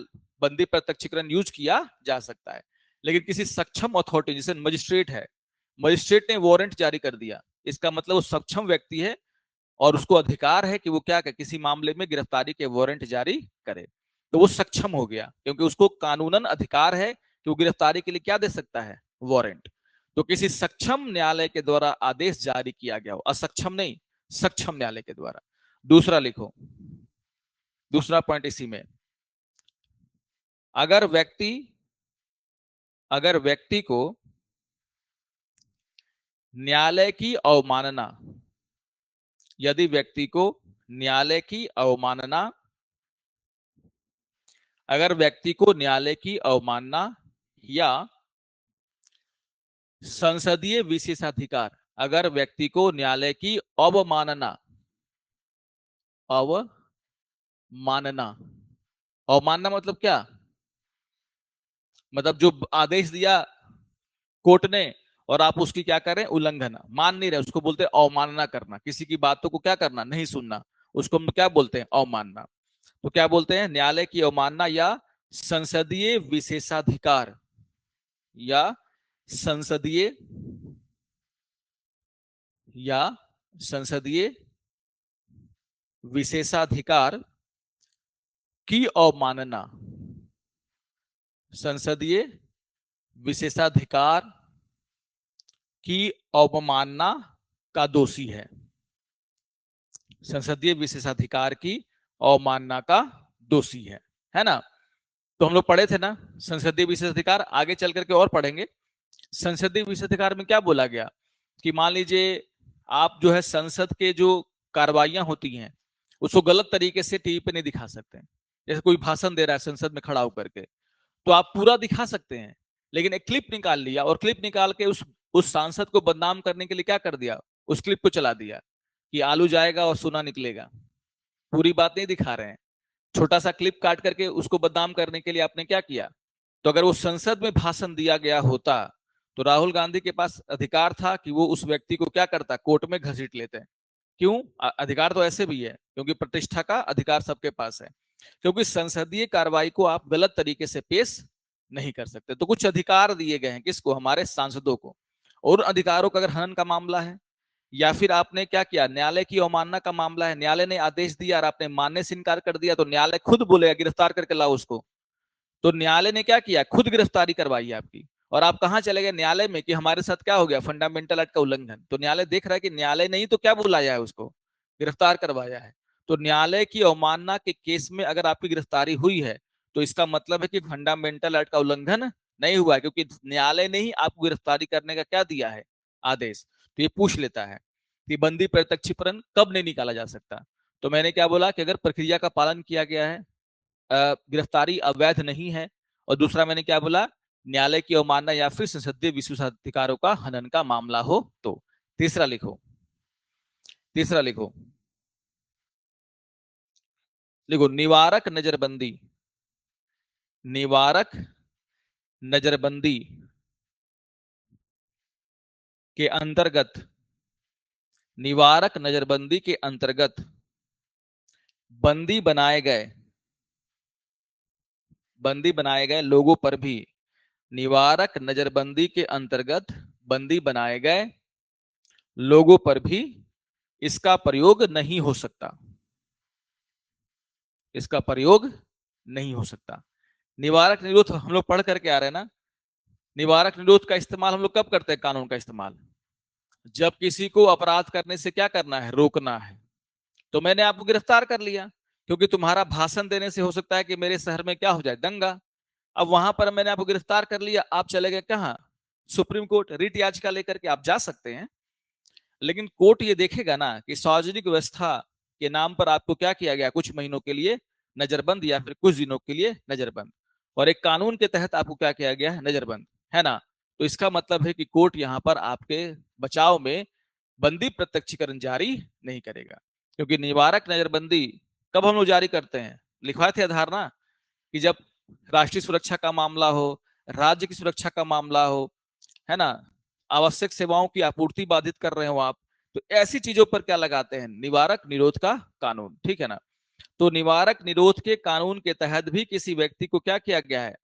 बंदी प्रत्यक्षीकरण यूज किया जा सकता है। लेकिन किसी सक्षम अथॉरिटी, जैसे मजिस्ट्रेट है, मजिस्ट्रेट ने वारंट जारी कर दिया, इसका मतलब वो सक्षम व्यक्ति है और उसको अधिकार है कि वो क्या करे, किसी मामले में गिरफ्तारी के वारंट जारी करे, तो वो सक्षम हो गया, क्योंकि उसको कानूनन अधिकार है कि वो गिरफ्तारी के लिए क्या दे सकता है, वारंट। तो किसी सक्षम न्यायालय के द्वारा आदेश जारी किया गया हो, असक्षम नहीं, सक्षम न्यायालय के द्वारा। दूसरा लिखो, दूसरा पॉइंट इसी में, अगर व्यक्ति को न्यायालय की अवमानना, यदि व्यक्ति को न्यायालय की अवमानना, अगर व्यक्ति को न्यायालय की अवमानना या संसदीय विशेषाधिकार, अगर व्यक्ति को न्यायालय की अवमानना अवमानना मतलब क्या, मतलब जो आदेश दिया कोर्ट ने और आप उसकी क्या कर रहे हैं, उल्लंघन, मान नहीं रहे, उसको बोलते हैं अवमानना करना, किसी की बातों को क्या करना, नहीं सुनना, उसको हम क्या बोलते हैं, अवमानना। तो क्या बोलते हैं, न्यायालय की अवमानना या संसदीय विशेषाधिकार, या संसदीय या संसदीय विशेषाधिकार की अवमानना, संसदीय विशेषाधिकार की अवमानना का दोषी है, संसदीय विशेषाधिकार की अवमानना का दोषी है ना। तो हम लोग पढ़े थे ना संसदीय विशेषाधिकार, आगे चल करके और पढ़ेंगे। संसदीय विशेषाधिकार में क्या बोला गया कि मान लीजिए आप जो है संसद के जो कार्रवाइयां होती हैं उसको गलत तरीके से टीवी पे नहीं दिखा सकते, जैसे कोई भाषण दे रहा है संसद में खड़ा होकर के, तो आप पूरा दिखा सकते हैं, लेकिन एक क्लिप निकाल लिया और क्लिप निकाल के उस सांसद को बदनाम करने के लिए क्या कर दिया, उस क्लिप को चला दिया कि आलू जाएगा और सोना निकलेगा, पूरी बात नहीं दिखा रहे हैं, छोटा सा क्लिप काट करके उसको बदनाम करने के लिए आपने क्या किया। तो अगर वो संसद में भाषण दिया गया होता तो राहुल गांधी के पास अधिकार था कि वो उस व्यक्ति को क्या करता, कोर्ट में घसीट लेते हैं। क्यों, अधिकार तो ऐसे भी है क्योंकि प्रतिष्ठा का अधिकार सबके पास है, क्योंकि संसदीय कार्रवाई को आप गलत तरीके से पेश नहीं कर सकते। तो कुछ अधिकार दिए गए हैं किसको, हमारे सांसदों को, और अधिकारों का अगर हनन का मामला है या फिर आपने क्या किया, न्यायालय की अवमानना का मामला है, न्यायालय ने आदेश दिया और आपने मानने से इनकार कर दिया, तो न्यायालय खुद बोलेगा गिरफ्तार करके लाओ उसको। तो न्यायालय ने क्या किया, खुद गिरफ्तारी करवाई आपकी, और आप कहां चले गए, न्यायालय में, कि हमारे साथ क्या हो गया, फंडामेंटल एक्ट का उल्लंघन। तो न्यायालय देख रहा है कि न्यायालय नहीं तो क्या बुलाया है, उसको गिरफ्तार करवाया है। तो न्यायालय की अवमानना के केस में अगर आपकी गिरफ्तारी हुई है तो इसका मतलब है कि फंडामेंटल एक्ट का उल्लंघन नहीं हुआ है, क्योंकि न्यायालय ने ही आपको गिरफ्तारी करने का क्या दिया है, आदेश। तो ये पूछ लेता है कि बंदी प्रत्यक्षीकरण कब नहीं निकाला जा सकता, तो मैंने क्या बोला कि अगर प्रक्रिया का पालन किया गया है, गिरफ्तारी अवैध नहीं है, और दूसरा मैंने क्या बोला, न्यायालय की अवमानना या फिर संसदीय विशेषाधिकारों का हनन का मामला हो तो। तीसरा लिखो, तीसरा लिखो, लिखो निवारक नजरबंदी, निवारक नजरबंदी के अंतर्गत, निवारक नजरबंदी के अंतर्गत बंदी बनाए गए, बंदी बनाए गए लोगों पर भी, निवारक नजरबंदी के अंतर्गत बंदी बनाए गए लोगों पर भी इसका प्रयोग नहीं हो सकता, इसका प्रयोग नहीं हो सकता। निवारक निरोध हम लोग पढ़ करके आ रहे हैं ना, निवारक निरोध का इस्तेमाल हम लोग कब करते हैं, कानून का इस्तेमाल जब किसी को अपराध करने से क्या करना है, रोकना है। तो मैंने आपको गिरफ्तार कर लिया क्योंकि तुम्हारा भाषण देने से हो सकता है कि मेरे शहर में क्या हो जाए, दंगा। अब वहां पर मैंने आपको गिरफ्तार कर लिया, आप चले गए कहां, सुप्रीम कोर्ट, रिट याचिका लेकर के आप जा सकते हैं, लेकिन कोर्ट ये देखेगा ना कि सार्वजनिक व्यवस्था के नाम पर आपको क्या किया गया, कुछ महीनों के लिए नजरबंद या फिर कुछ दिनों के लिए नजरबंद, और एक कानून के तहत आपको क्या किया गया है, नजरबंद, है ना। तो इसका मतलब है कि कोर्ट यहां पर आपके बचाव में बंदी प्रत्यक्षीकरण जारी नहीं करेगा, क्योंकि निवारक नजरबंदी कब हम लोग जारी करते हैं, लिखवाए थे आधार ना, कि जब राष्ट्रीय सुरक्षा का मामला हो, राज्य की सुरक्षा का मामला हो, है ना, आवश्यक सेवाओं की आपूर्ति बाधित कर रहे हो आप, तो ऐसी चीजों पर क्या लगाते हैं, निवारक निरोध का कानून, ठीक है ना। तो निवारक निरोध के कानून के तहत भी किसी व्यक्ति को क्या किया गया है,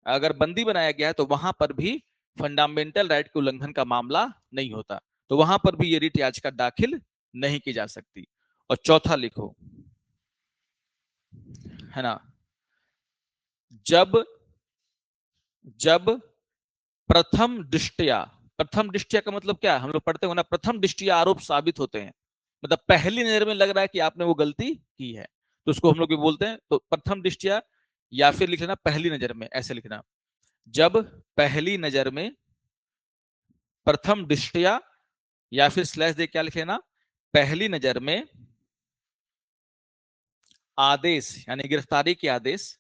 अगर बंदी बनाया गया है तो वहां पर भी फंडामेंटल राइट के उल्लंघन का मामला नहीं होता, तो वहां पर भी ये रिट याचिका दाखिल नहीं की जा सकती। और चौथा लिखो, है ना, जब जब प्रथम दृष्टया, प्रथम दृष्टया का मतलब क्या है, हम लोग पढ़ते हो ना, प्रथम दृष्टया आरोप साबित होते हैं, मतलब पहली नजर में लग रहा है कि आपने वो गलती की है, तो उसको हम लोग भी बोलते हैं, तो प्रथम दृष्टया, या फिर लिख लेना पहली नजर में, ऐसे लिखना, जब पहली नजर में, प्रथम दृष्टया, या फिर स्लैश दे क्या लिख लेना, पहली नजर में आदेश, यानी गिरफ्तारी के आदेश,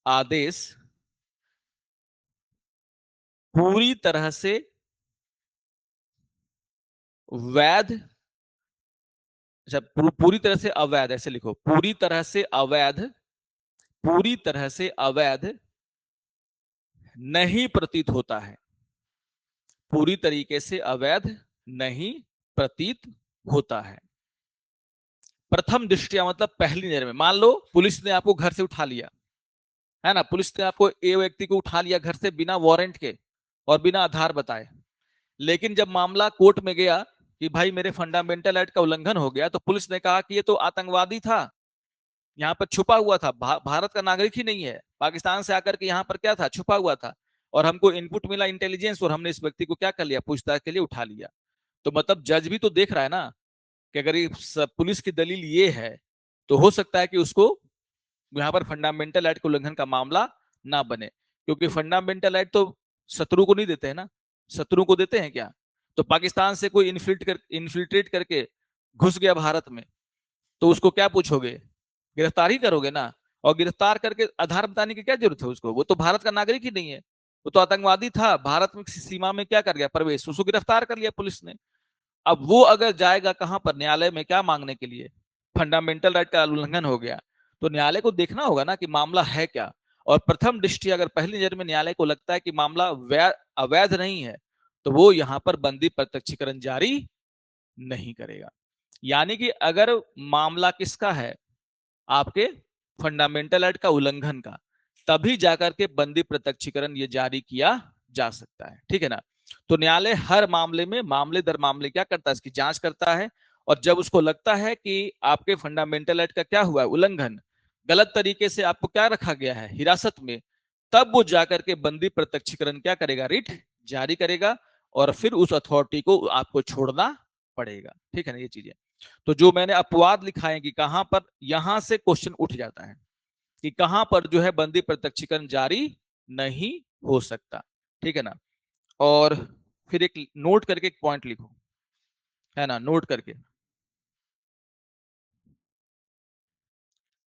आदेश पूरी तरह से वैध, अच्छा पूरी तरह से अवैध, ऐसे लिखो, पूरी तरह से अवैध, पूरी तरह से अवैध नहीं प्रतीत होता है, पूरी तरीके से अवैध नहीं प्रतीत होता है। प्रथम दृष्टया मतलब पहली नजर में, मान लो पुलिस ने आपको घर से उठा लिया, है ना, पुलिस ने आपको ए व्यक्ति को उठा लिया घर से बिना वारंट के और बिना आधार बताए, लेकिन जब मामला कोर्ट में गया कि भाई मेरे फंडामेंटल राइट का उल्लंघन हो गया, तो पुलिस ने कहा कि ये तो आतंकवादी था, यहाँ पर छुपा हुआ था, भारत का नागरिक ही नहीं है, पाकिस्तान से आकर के यहाँ पर क्या था, छुपा हुआ था, और हमको इनपुट मिला इंटेलिजेंस, और हमने इस व्यक्ति को क्या कर लिया, पूछताछ के लिए उठा लिया। तो मतलब जज भी तो देख रहा है ना कि अगर ये पुलिस की दलील ये है, तो हो सकता है कि उसको यहाँ पर फंडामेंटल राइट के उल्लंघन का मामला ना बने, क्योंकि फंडामेंटल राइट तो शत्रु को नहीं देते हैं ना, शत्रु को देते हैं क्या, तो पाकिस्तान से कोई इन्फिल्ट्रेट करके घुस गया भारत में, तो उसको क्या पूछोगे, गिरफ्तार ही करोगे ना, और गिरफ्तार करके आधार बताने की क्या जरूरत है उसको, वो तो भारत का नागरिक ही नहीं है, वो तो आतंकवादी था, भारत में सीमा में क्या कर गया, प्रवेश, उसको गिरफ्तार कर लिया पुलिस ने। अब वो अगर जाएगा कहां पर, न्यायालय में, क्या मांगने के लिए, फंडामेंटल राइट का उल्लंघन हो गया, तो न्यायालय को देखना होगा ना कि मामला है क्या, और प्रथम दृष्टि अगर पहली नजर में न्यायालय को लगता है कि मामला अवैध नहीं है, तो वो यहां पर बंदी प्रत्यक्षीकरण जारी नहीं करेगा। यानी कि अगर मामला किसका है, आपके फंडामेंटल राइट का उल्लंघन का, तभी जाकर के बंदी प्रत्यक्षीकरण ये जारी किया जा सकता है, ठीक है ना। तो न्यायालय हर मामले में, मामले दर मामले क्या करता है, इसकी जांच करता है, और जब उसको लगता है कि आपके फंडामेंटल राइट का क्या हुआ है, उल्लंघन, गलत तरीके से आपको क्या रखा गया है, हिरासत में, तब वो जाकर के बंदी प्रत्यक्षीकरण क्या करेगा, रिट जारी करेगा, और फिर उस अथॉरिटी को आपको छोड़ना पड़ेगा, ठीक है ना, ये चीजें। तो जो मैंने अपवाद लिखा है कि कहां पर, यहां से क्वेश्चन उठ जाता है कि कहां पर जो है बंदी प्रत्यक्षीकरण जारी नहीं हो सकता, ठीक है ना। और फिर एक नोट करके एक पॉइंट लिखो, है ना, नोट करके,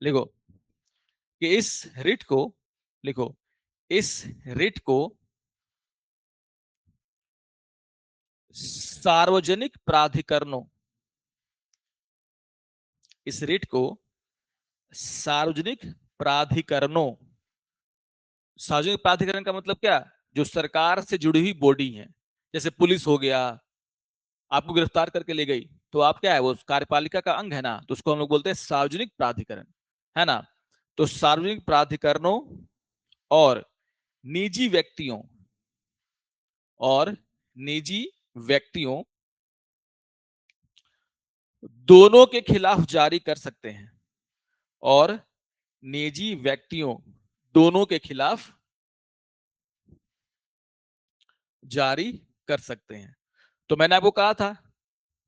लिखो कि इस रिट को, लिखो इस रिट को सार्वजनिक प्राधिकरणों, इस रिट को सार्वजनिक प्राधिकरणों, सार्वजनिक प्राधिकरण का मतलब क्या, जो सरकार से जुड़ी हुई बॉडी है, जैसे पुलिस हो गया, आपको गिरफ्तार करके ले गई तो आप क्या है, वो कार्यपालिका का अंग है ना, तो उसको हम लोग बोलते हैं सार्वजनिक प्राधिकरण, है ना। तो सार्वजनिक प्राधिकरणों और निजी व्यक्तियों, और निजी व्यक्तियों दोनों के खिलाफ जारी कर सकते हैं, और निजी व्यक्तियों दोनों के खिलाफ जारी कर सकते हैं। तो मैंने आपको कहा था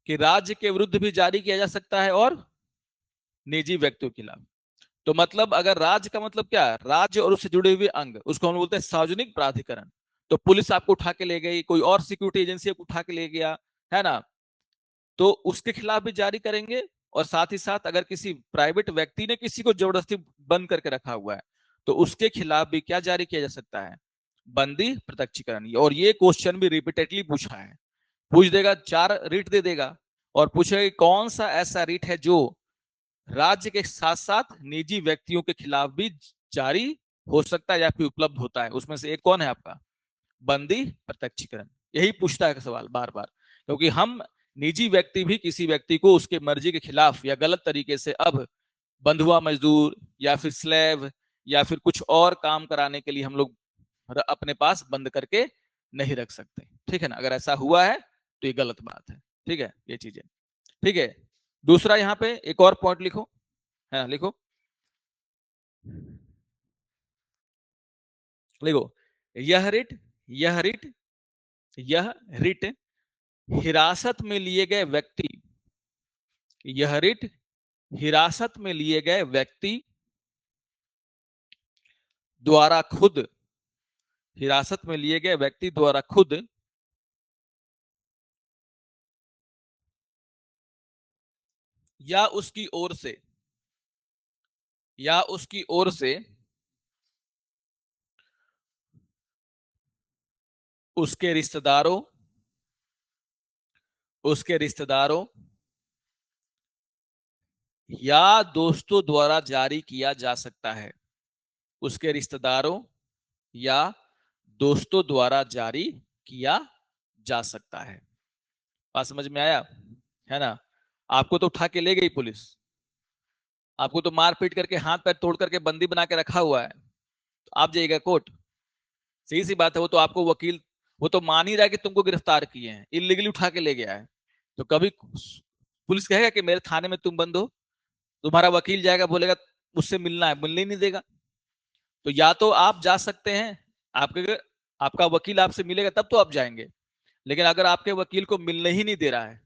कि राज्य के विरुद्ध भी जारी किया जा सकता है और निजी व्यक्तियों के खिलाफ। तो मतलब अगर राज्य का मतलब क्या है, राज्य और उससे जुड़े हुए अंग, उसको हम बोलते हैं सार्वजनिक प्राधिकरण। तो पुलिस आपको उठा के ले गई, कोई और सिक्योरिटी एजेंसी आपको उठा के ले गया, है ना, तो उसके खिलाफ भी जारी करेंगे। और साथ ही साथ अगर किसी प्राइवेट व्यक्ति ने किसी को जबरदस्ती बंद करके रखा हुआ है तो उसके खिलाफ भी क्या जारी किया जा सकता है, बंदी प्रत्यक्षीकरण। और ये क्वेश्चन भी रिपीटेडली पूछा है, पूछ देगा, 4 रीट दे देगा और पूछेगा कौन सा ऐसा रीट है जो राज्य के साथ साथ निजी व्यक्तियों के खिलाफ भी जारी हो सकता है या फिर उपलब्ध होता है, उसमें से एक कौन है आपका, बंदी प्रत्यक्षीकरण। यही पूछता है सवाल बार बार, क्योंकि हम निजी व्यक्ति भी किसी व्यक्ति को उसके मर्जी के खिलाफ या गलत तरीके से, अब बंधुआ मजदूर या फिर स्लेव या फिर कुछ और काम कराने के लिए हम लोग अपने पास बंद करके नहीं रख सकते, ठीक है ना। अगर ऐसा हुआ है तो ये गलत बात है, ठीक है, ये चीजें, ठीक है। दूसरा यहाँ पे एक और पॉइंट लिखो, है ना, लिखो, लिखो, यह रिट, यह रिट, यह रिट हिरासत में लिए गए व्यक्ति, यह रिट हिरासत में लिए गए व्यक्ति द्वारा खुद, हिरासत में लिए गए व्यक्ति द्वारा खुद या उसकी ओर से, या उसकी ओर से उसके रिश्तेदारों, उसके रिश्तेदारों या दोस्तों द्वारा जारी किया जा सकता है, उसके रिश्तेदारों या दोस्तों द्वारा जारी किया जा सकता है। बात समझ में आया, है ना। आपको तो उठा के ले गई पुलिस, आपको तो मार पीट करके हाथ पैर तोड़ करके बंदी बना के रखा हुआ है, तो आप जाइएगा कोर्ट, सही सी बात है। वो तो आपको वकील, वो तो मान ही रहा है कि तुमको गिरफ्तार किए हैं, इलीगली उठा के ले गया है, तो कभी पुलिस कहेगा कि मेरे थाने में तुम बंद हो, तुम्हारा वकील जाएगा बोलेगा मुझसे मिलना है, मिलने ही नहीं देगा। तो या तो आप जा सकते हैं, आपके, आपका वकील आपसे मिलेगा तब तो आप जाएंगे, लेकिन अगर आपके वकील को मिलने ही नहीं दे रहा है,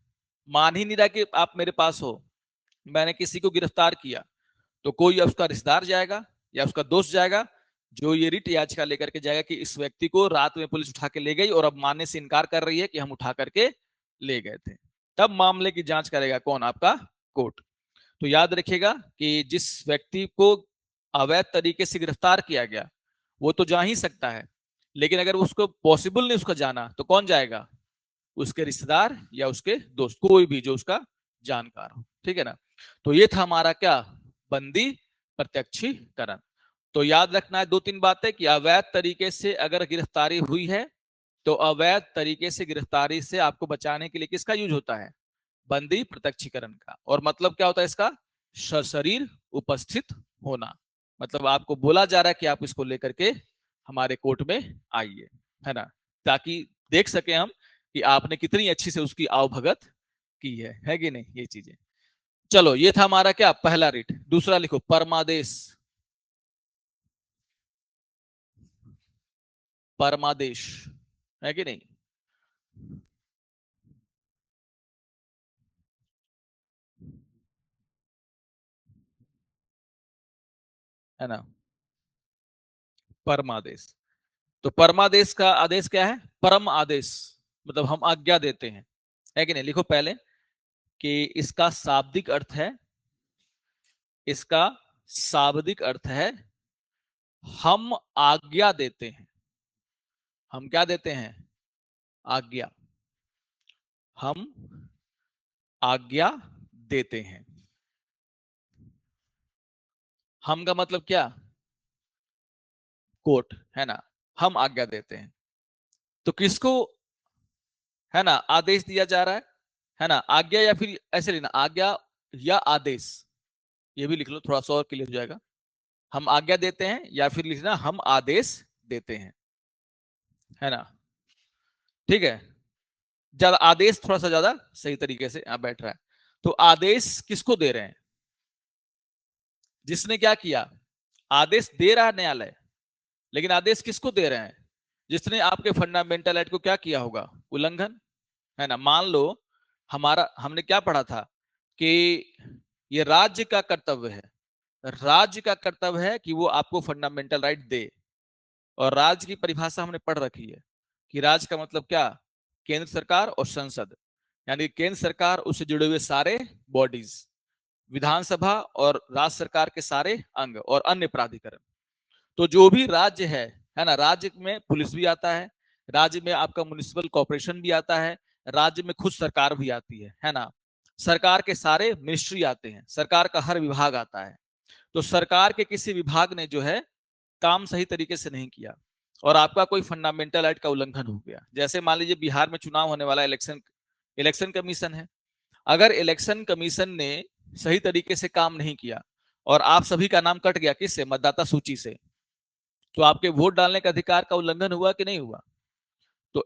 मान ही नहीं रहा कि आप मेरे पास हो, मैंने किसी को गिरफ्तार किया, तो कोई उसका रिश्तेदार जाएगा या उसका दोस्त जाएगा जो ये रिट याचिका लेकर के जाएगा कि इस व्यक्ति को रात में पुलिस उठा के ले गई और अब मानने से इनकार कर रही है कि हम उठा करके ले गए थे, तब मामले की जांच करेगा कौन, आपका कोर्ट। तो याद रखिएगा कि जिस व्यक्ति को अवैध तरीके से गिरफ्तार किया गया वो तो जा ही सकता है, लेकिन अगर उसको पॉसिबल नहीं उसका जाना तो कौन जाएगा, उसके रिश्तेदार या उसके दोस्त, कोई भी जो उसका जानकार हो, ठीक है ना। तो ये था हमारा क्या, बंदी प्रत्यक्षीकरण। तो याद रखना है 2-3 बातें कि अवैध तरीके से अगर गिरफ्तारी हुई है तो अवैध तरीके से गिरफ्तारी से आपको बचाने के लिए किसका यूज होता है, बंदी प्रत्यक्षीकरण का। और मतलब क्या होता है इसका, सशरीर उपस्थित होना, मतलब आपको बोला जा रहा है कि आप इसको लेकर के हमारे कोर्ट में आइए, है ना, ताकि देख सके हम कि आपने कितनी अच्छी से उसकी आवभगत की है कि नहीं, ये चीजें। चलो ये था हमारा क्या, पहला रिट। दूसरा लिखो, परमादेश, परमादेश, है कि नहीं, है ना, परमादेश। तो परमादेश का आदेश क्या है, परम आदेश, मतलब हम आज्ञा देते हैं, है कि नहीं। लिखो पहले कि इसका शाब्दिक अर्थ है, इसका शाब्दिक अर्थ है हम आज्ञा देते हैं। हम क्या देते हैं? आज्ञा। हम आज्ञा देते हैं। हम का मतलब क्या? कोर्ट, है ना। हम आज्ञा देते हैं, तो किसको, है ना, आदेश दिया जा रहा है ना। आज्ञा, या फिर ऐसे लेना, आज्ञा या आदेश, ये भी लिख लो, थोड़ा सा और क्लियर हो जाएगा। हम आज्ञा देते हैं, या फिर लिखना हम आदेश देते हैं, है ना। ठीक है, ज्यादा आदेश थोड़ा सा ज्यादा सही तरीके से यहाँ बैठ रहा है। तो आदेश किसको दे रहे हैं? जिसने क्या किया? आदेश दे रहा है न्यायालय, लेकिन आदेश किसको दे रहे हैं? जिसने आपके फंडामेंटल राइट को क्या किया होगा? उल्लंघन, है ना। मान लो हमने क्या पढ़ा था कि ये राज्य का कर्तव्य है, राज्य का कर्तव्य है कि वो आपको फंडामेंटल राइट दे। और राज्य की परिभाषा हमने पढ़ रखी है कि राज्य का मतलब क्या? केंद्र सरकार और संसद, यानी केंद्र सरकार उससे जुड़े हुए सारे बॉडीज, विधानसभा और राज्य सरकार के सारे अंग और अन्य प्राधिकरण। तो जो भी राज्य है ना, राज्य में पुलिस भी आता है, राज्य में आपका म्युनिसिपल कॉर्पोरेशन भी आता है, राज्य में खुद सरकार भी आती है ना। सरकार के सारे मिनिस्ट्री आते हैं, सरकार का हर विभाग आता है। तो सरकार के किसी विभाग ने जो है काम सही तरीके से नहीं किया और आपका कोई फंडामेंटल राइट का उल्लंघन हो गया। जैसे मान लीजिए बिहार में चुनाव होने वाला, इलेक्शन इलेक्शन कमीशन है। अगर इलेक्शन कमीशन ने सही तरीके से काम नहीं किया और आप सभी का नाम कट गया, किससे? मतदाता सूची से, तो आपके वोट डालने का अधिकार का उल्लंघन हुआ कि नहीं हुआ? तो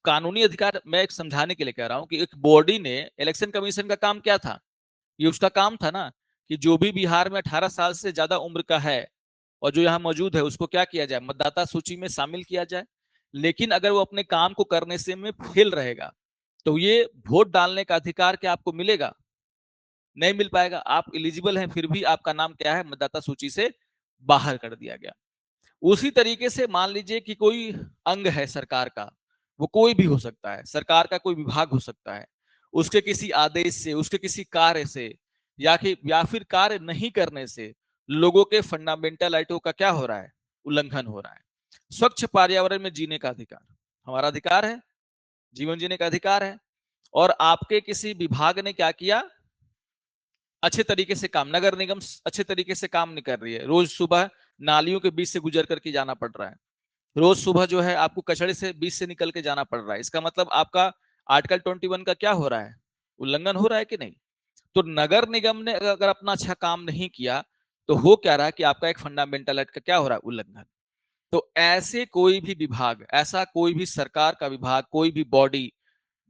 कानूनी अधिकार मैं एक समझाने के लिए कह रहा हूं कि एक बॉडी ने, इलेक्शन कमीशन का काम क्या था? ये उसका काम था ना कि जो भी बिहार में 18 साल से ज्यादा उम्र का है और जो यहाँ मौजूद है, उसको क्या किया जाए? मतदाता सूची में शामिल किया जाए। लेकिन अगर वो अपने काम को करने से में फेल रहेगा, तो ये वोट डालने का अधिकार क्या आपको मिलेगा? नहीं मिल पाएगा। आप एलिजिबल हैं, फिर भी आपका नाम क्या है? मतदाता सूची से बाहर कर दिया गया। उसी तरीके से मान लीजिए कि कोई अंग है सरकार का, वो कोई भी हो सकता है, सरकार का कोई विभाग हो सकता है, उसके किसी आदेश से, उसके किसी कार्य से, या फिर कार्य नहीं करने से लोगों के फंडामेंटल राइटों का क्या हो रहा है? उल्लंघन हो रहा है। स्वच्छ पर्यावरण में जीने का अधिकार हमारा अधिकार है, जीवन जीने का अधिकार है। और आपके किसी विभाग ने क्या किया? अच्छे तरीके से काम, नगर निगम अच्छे तरीके से काम नहीं कर रही है, रोज सुबह नालियों के बीच से गुजर करके जाना पड़ रहा है, रोज सुबह जो है आपको कचड़े से बीच से निकल के जाना पड़ रहा है। इसका मतलब आपका आर्टिकल 21 का क्या हो रहा है? उल्लंघन हो रहा है कि नहीं? तो नगर निगम ने अगर अपना अच्छा काम नहीं किया, तो हो क्या रहा है कि आपका एक फंडामेंटल राइट का क्या हो रहा है? उल्लंघन। तो ऐसे कोई भी विभाग, ऐसा कोई भी सरकार का विभाग, कोई भी बॉडी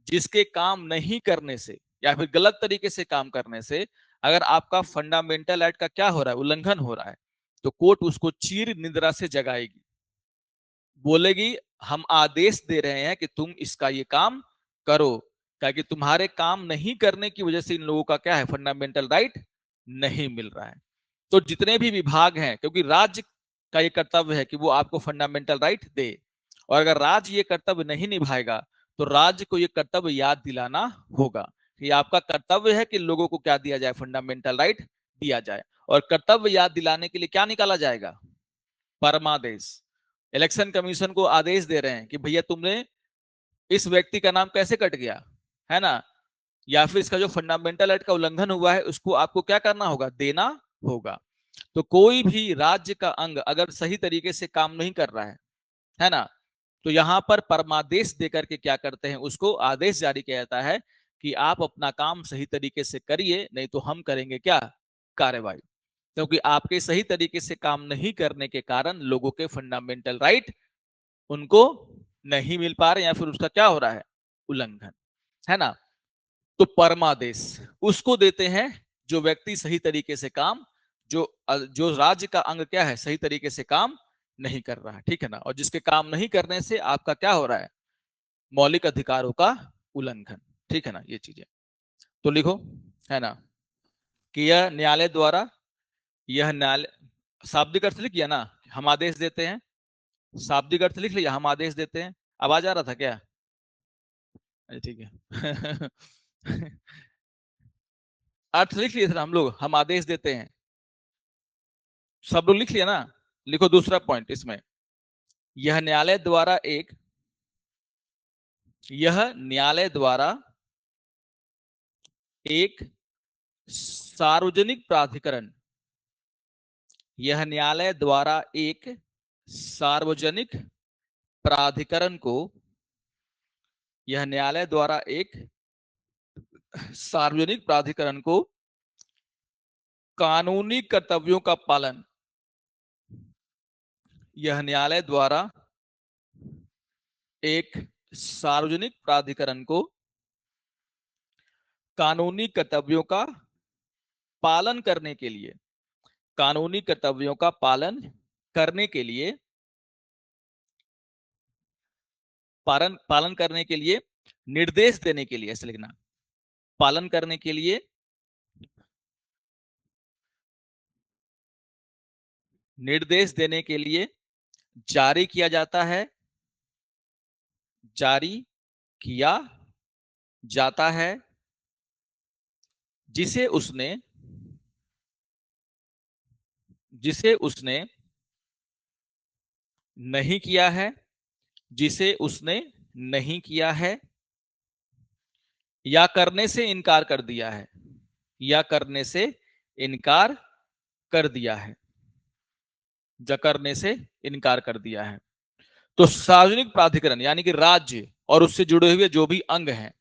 जिसके काम नहीं करने से या फिर गलत तरीके से काम करने से अगर आपका फंडामेंटल राइट का क्या हो रहा है? उल्लंघन हो रहा है, तो कोर्ट उसको चीर निद्रा से जगाएगी, बोलेगी हम आदेश दे रहे हैं कि तुम इसका ये काम करो, क्योंकि तुम्हारे काम नहीं करने की वजह से इन लोगों का क्या है? फंडामेंटल राइट नहीं मिल रहा है। तो जितने भी विभाग हैं, क्योंकि राज्य का ये कर्तव्य है कि वो आपको फंडामेंटल राइट दे, और अगर राज्य ये कर्तव्य नहीं निभाएगा, तो राज्य को ये कर्तव्य याद दिलाना होगा कि आपका कर्तव्य है कि लोगों को क्या दिया जाए? फंडामेंटल राइट दिया जाए। और कर्तव्य याद दिलाने के लिए क्या निकाला जाएगा? परमादेश। इलेक्शन कमीशन को आदेश दे रहे हैं कि भैया तुमने इस व्यक्ति का नाम कैसे कट गया, है ना, या फिर इसका जो फंडामेंटल राइट का उल्लंघन हुआ है उसको आपको क्या करना होगा? देना होगा। तो कोई भी राज्य का अंग अगर सही तरीके से काम नहीं कर रहा है ना, तो यहां पर परमादेश देकर के क्या करते हैं? उसको आदेश जारी किया जाता है कि आप अपना काम सही तरीके से करिए, नहीं तो हम करेंगे क्या? कार्रवाई। क्योंकि आपके सही तरीके से काम नहीं करने के कारण लोगों के फंडामेंटल राइट उनको नहीं मिल पा रहे, या फिर उसका क्या हो रहा है? उल्लंघन, है ना। तो परमादेश उसको देते हैं जो व्यक्ति सही तरीके से काम, जो राज्य का अंग क्या है? सही तरीके से काम नहीं कर रहा है, ठीक है ना। और जिसके काम नहीं करने से आपका क्या हो रहा है? मौलिक अधिकारों का उल्लंघन, ठीक है ना, ये चीजें। तो लिखो, है ना, कि यह न्यायालय द्वारा, यह न्यायालय, शाब्दिक अर्थ लिख लिया ना, हम आदेश देते हैं, शाब्दिक अर्थ लिख लिया, हम आदेश देते हैं। आवाज आ रहा था क्या? ठीक है। अर्थ लिख लिए थे हम लोग, हम आदेश देते हैं। सब लोग लिख लिया ना? लिखो दूसरा पॉइंट इसमें, यह न्यायालय द्वारा एक सार्वजनिक प्राधिकरण, यह न्यायालय द्वारा एक सार्वजनिक प्राधिकरण को, यह न्यायालय द्वारा एक सार्वजनिक प्राधिकरण को कानूनी कर्तव्यों का पालन, यह न्यायालय द्वारा एक सार्वजनिक प्राधिकरण को कानूनी कर्तव्यों का पालन करने के लिए, कानूनी कर्तव्यों का पालन करने के लिए, पालन करने के लिए निर्देश देने के लिए, ऐसे लिखना, पालन करने के लिए निर्देश देने के लिए जारी किया जाता है, जारी किया जाता है, जिसे उसने नहीं किया है, जिसे उसने नहीं किया है या करने से इनकार कर दिया है, या करने से इनकार कर दिया है, या करने से इनकार कर दिया है। तो सार्वजनिक प्राधिकरण यानी कि राज्य और उससे जुड़े हुए जो भी अंग हैं,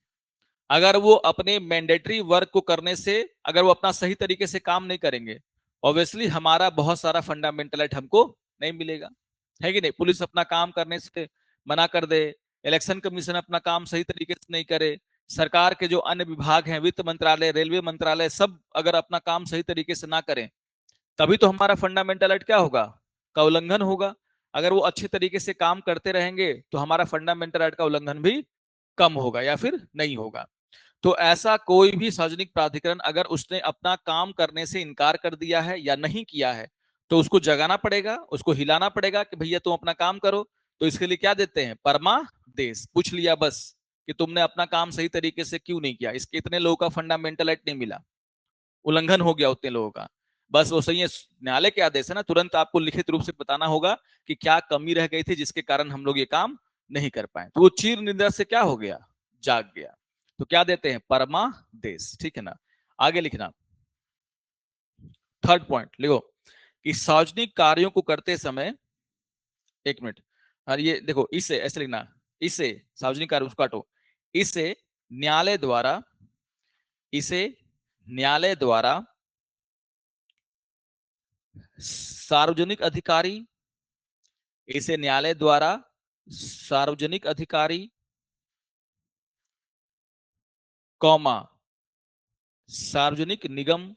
अगर वो अपने मैंडेटरी वर्क को करने से, अगर वो अपना सही तरीके से काम नहीं करेंगे, ऑब्वियसली हमारा बहुत सारा फंडामेंटल राइट हमको नहीं मिलेगा, है कि नहीं? पुलिस अपना काम करने से मना कर दे, इलेक्शन कमीशन अपना काम सही तरीके से नहीं करे, सरकार के जो अन्य विभाग हैं, वित्त मंत्रालय, रेलवे मंत्रालय, सब अगर अपना काम सही तरीके से ना करें, तभी तो हमारा फंडामेंटल राइट क्या होगा? का उल्लंघन होगा। अगर वो अच्छे तरीके से काम करते रहेंगे तो हमारा फंडामेंटल राइट का उल्लंघन भी कम होगा या फिर नहीं होगा। तो ऐसा कोई भी सार्वजनिक प्राधिकरण अगर उसने अपना काम करने से इनकार कर दिया है या नहीं किया है, तो उसको जगाना पड़ेगा, उसको हिलाना पड़ेगा कि भैया तुम अपना काम करो। तो इसके लिए क्या देते हैं? परमादेश। पूछ लिया बस कि तुमने अपना काम सही तरीके से क्यों नहीं किया, इसके इतने लोगों का फंडामेंटल राइट नहीं मिला, उल्लंघन हो गया उतने लोगों का, बस वो सही है। न्यायालय के आदेश है ना, तुरंत आपको लिखित रूप से बताना होगा कि क्या कमी रह गई थी जिसके कारण हम लोग ये काम नहीं कर पाए। तो वो चीर निद्रा से क्या हो गया? जाग गया। तो क्या देते हैं? परमादेश। ठीक है ना? आगे लिखना, थर्ड पॉइंट लिखो कि सार्वजनिक कार्यों को करते समय, एक मिनट, और ये देखो, इसे ऐसे लिखना, इसे सार्वजनिक कार्य उसको काटो, इसे न्यायालय द्वारा, इसे न्यायालय द्वारा सार्वजनिक अधिकारी, इसे न्यायालय द्वारा सार्वजनिक अधिकारी, कौमा सार्वजनिक निगम,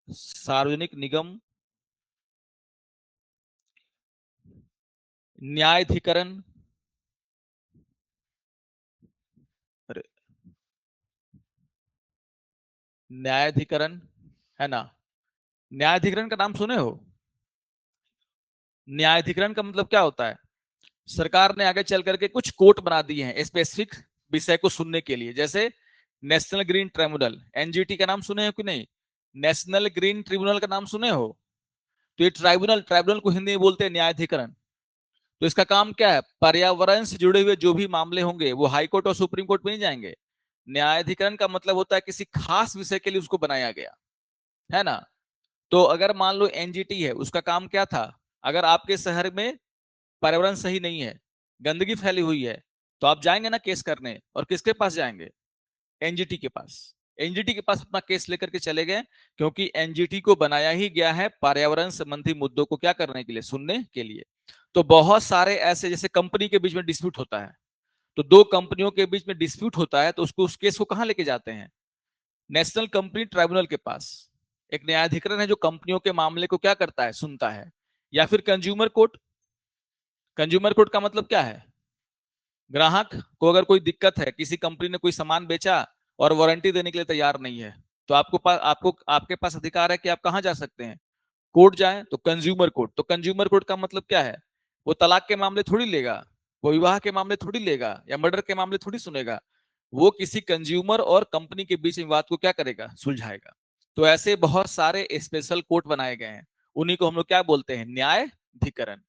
सार्वजनिक निगम, न्यायाधिकरण, न्यायाधिकरण, है ना? न्यायाधिकरण का नाम सुने हो? न्यायाधिकरण का मतलब क्या होता है? सरकार ने आगे चल करके कुछ कोर्ट बना दिए हैं स्पेसिफिक विषय को सुनने के लिए, जैसे नेशनल ग्रीन ट्रिब्यूनल, एनजीटी का नाम सुने हो कि नहीं? नेशनल ग्रीन ट्रिब्यूनल का नाम सुने हो? तो ये ट्राइब्यूनल, ट्राइब्यूनल को हिंदी में बोलते हैं न्यायाधिकरण। तो इसका काम क्या है? पर्यावरण से जुड़े हुए जो भी मामले होंगे वो हाई कोर्ट और सुप्रीम कोर्ट में नहीं जाएंगे। न्यायाधिकरण का मतलब होता है किसी खास विषय के लिए उसको बनाया गया, है ना? तो अगर मान लो एनजीटी है, उसका काम क्या था? अगर आपके शहर में पर्यावरण सही नहीं है, गंदगी फैली हुई है, तो आप जाएंगे ना केस करने, और किसके पास जाएंगे? एनजीटी के पास। एनजीटी के पास अपना केस लेकर के चले गए, क्योंकि एनजीटी को बनाया ही गया है पर्यावरण संबंधी मुद्दों को क्या करने के लिए? सुनने के लिए। तो बहुत सारे ऐसे, जैसे कंपनी के बीच में डिस्प्यूट होता है, तो दो कंपनियों के बीच में डिस्प्यूट होता है, तो उसको, उस केस को कहां लेके जाते हैं? नेशनल कंपनी ट्राइब्यूनल के पास। एक न्यायाधिकरण है जो कंपनियों के मामले को क्या करता है? सुनता है। या फिर कंज्यूमर कोर्ट। कंज्यूमर कोर्ट का मतलब क्या है? ग्राहक को अगर कोई दिक्कत है, किसी कंपनी ने कोई सामान बेचा और वारंटी देने के लिए तैयार नहीं है, तो आपके पास अधिकार है कि आप कहां जा सकते हैं? कोर्ट जाएं। तो कंज्यूमर कोर्ट। तो कंज्यूमर कोर्ट का मतलब क्या है? वो तलाक के मामले थोड़ी लेगा, वो विवाह के मामले थोड़ी लेगा, या मर्डर के मामले थोड़ी सुनेगा। वो किसी कंज्यूमर और कंपनी के बीच विवाद को क्या करेगा? सुलझाएगा। तो ऐसे बहुत सारे स्पेशल कोर्ट बनाए गए हैं, उन्हीं को हम लोग क्या बोलते हैं, न्यायाधिकरण।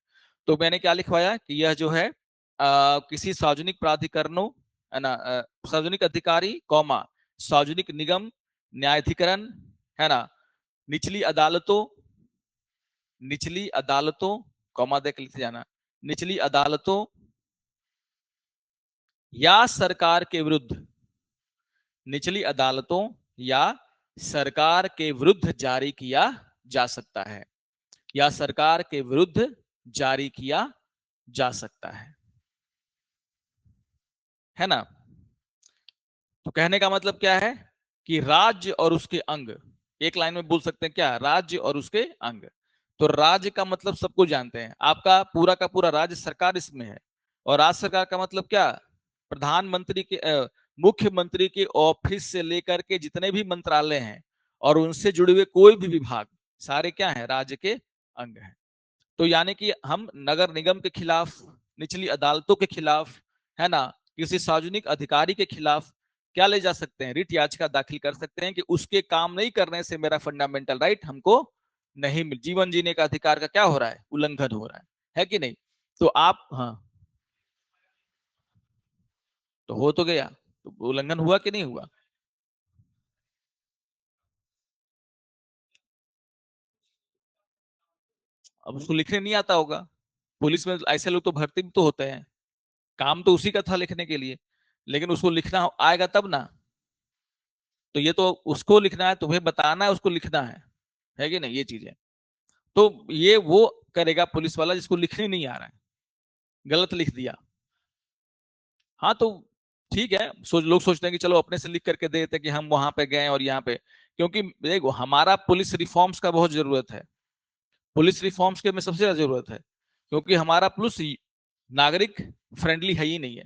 तो मैंने क्या लिखवाया कि यह जो है किसी सार्वजनिक प्राधिकरणों, है ना, सार्वजनिक अधिकारी कौमा सार्वजनिक निगम, न्यायाधिकरण, है ना, निचली अदालतों, निचली अदालतों, कौमा देख लिखते जाना, निचली अदालतों या सरकार के विरुद्ध, निचली अदालतों या सरकार के विरुद्ध जारी किया जा सकता है, या सरकार के विरुद्ध जारी किया जा सकता है ना। तो कहने का मतलब क्या है कि राज्य और उसके अंग, एक लाइन में बोल सकते हैं क्या, राज्य और उसके अंग। तो राज्य का मतलब सबको जानते हैं, आपका पूरा का पूरा राज्य सरकार इसमें है। और राज्य सरकार का मतलब क्या, प्रधानमंत्री के मुख्यमंत्री के ऑफिस से लेकर के जितने भी मंत्रालय हैं और उनसे जुड़े हुए कोई भी विभाग, सारे क्या है, राज्य के अंग हैं। तो यानी कि हम नगर निगम के खिलाफ, निचली अदालतों के खिलाफ, है ना, किसी सार्वजनिक अधिकारी के खिलाफ क्या ले जा सकते हैं, रिट याचिका दाखिल कर सकते हैं कि उसके काम नहीं करने से मेरा फंडामेंटल राइट हमको नहीं मिल, जीवन जीने का अधिकार का क्या हो रहा है, उल्लंघन हो रहा है कि नहीं। तो आप, हाँ, तो हो तो गया, तो उल्लंघन हुआ कि नहीं हुआ। अब उसको लिखने नहीं आता होगा, पुलिस में ऐसे लोग तो भर्ती भी तो होते हैं, काम तो उसी का था लिखने के लिए, लेकिन उसको लिखना आएगा तब ना। तो ये तो उसको लिखना है, तुम्हें बताना है उसको लिखना है कि नहीं, ये चीजें। तो ये वो करेगा पुलिस वाला जिसको लिखने नहीं आ रहा है, गलत लिख दिया। हाँ तो ठीक है, लोग सोचते हैं कि चलो अपने से लिख करके दे देते कि हम वहां पे गए और यहाँ पे, क्योंकि देखो हमारा पुलिस रिफॉर्म्स का बहुत जरूरत है, पुलिस रिफॉर्म्स के में सबसे ज्यादा जरूरत है, क्योंकि हमारा पुलिस नागरिक फ्रेंडली है ही नहीं है।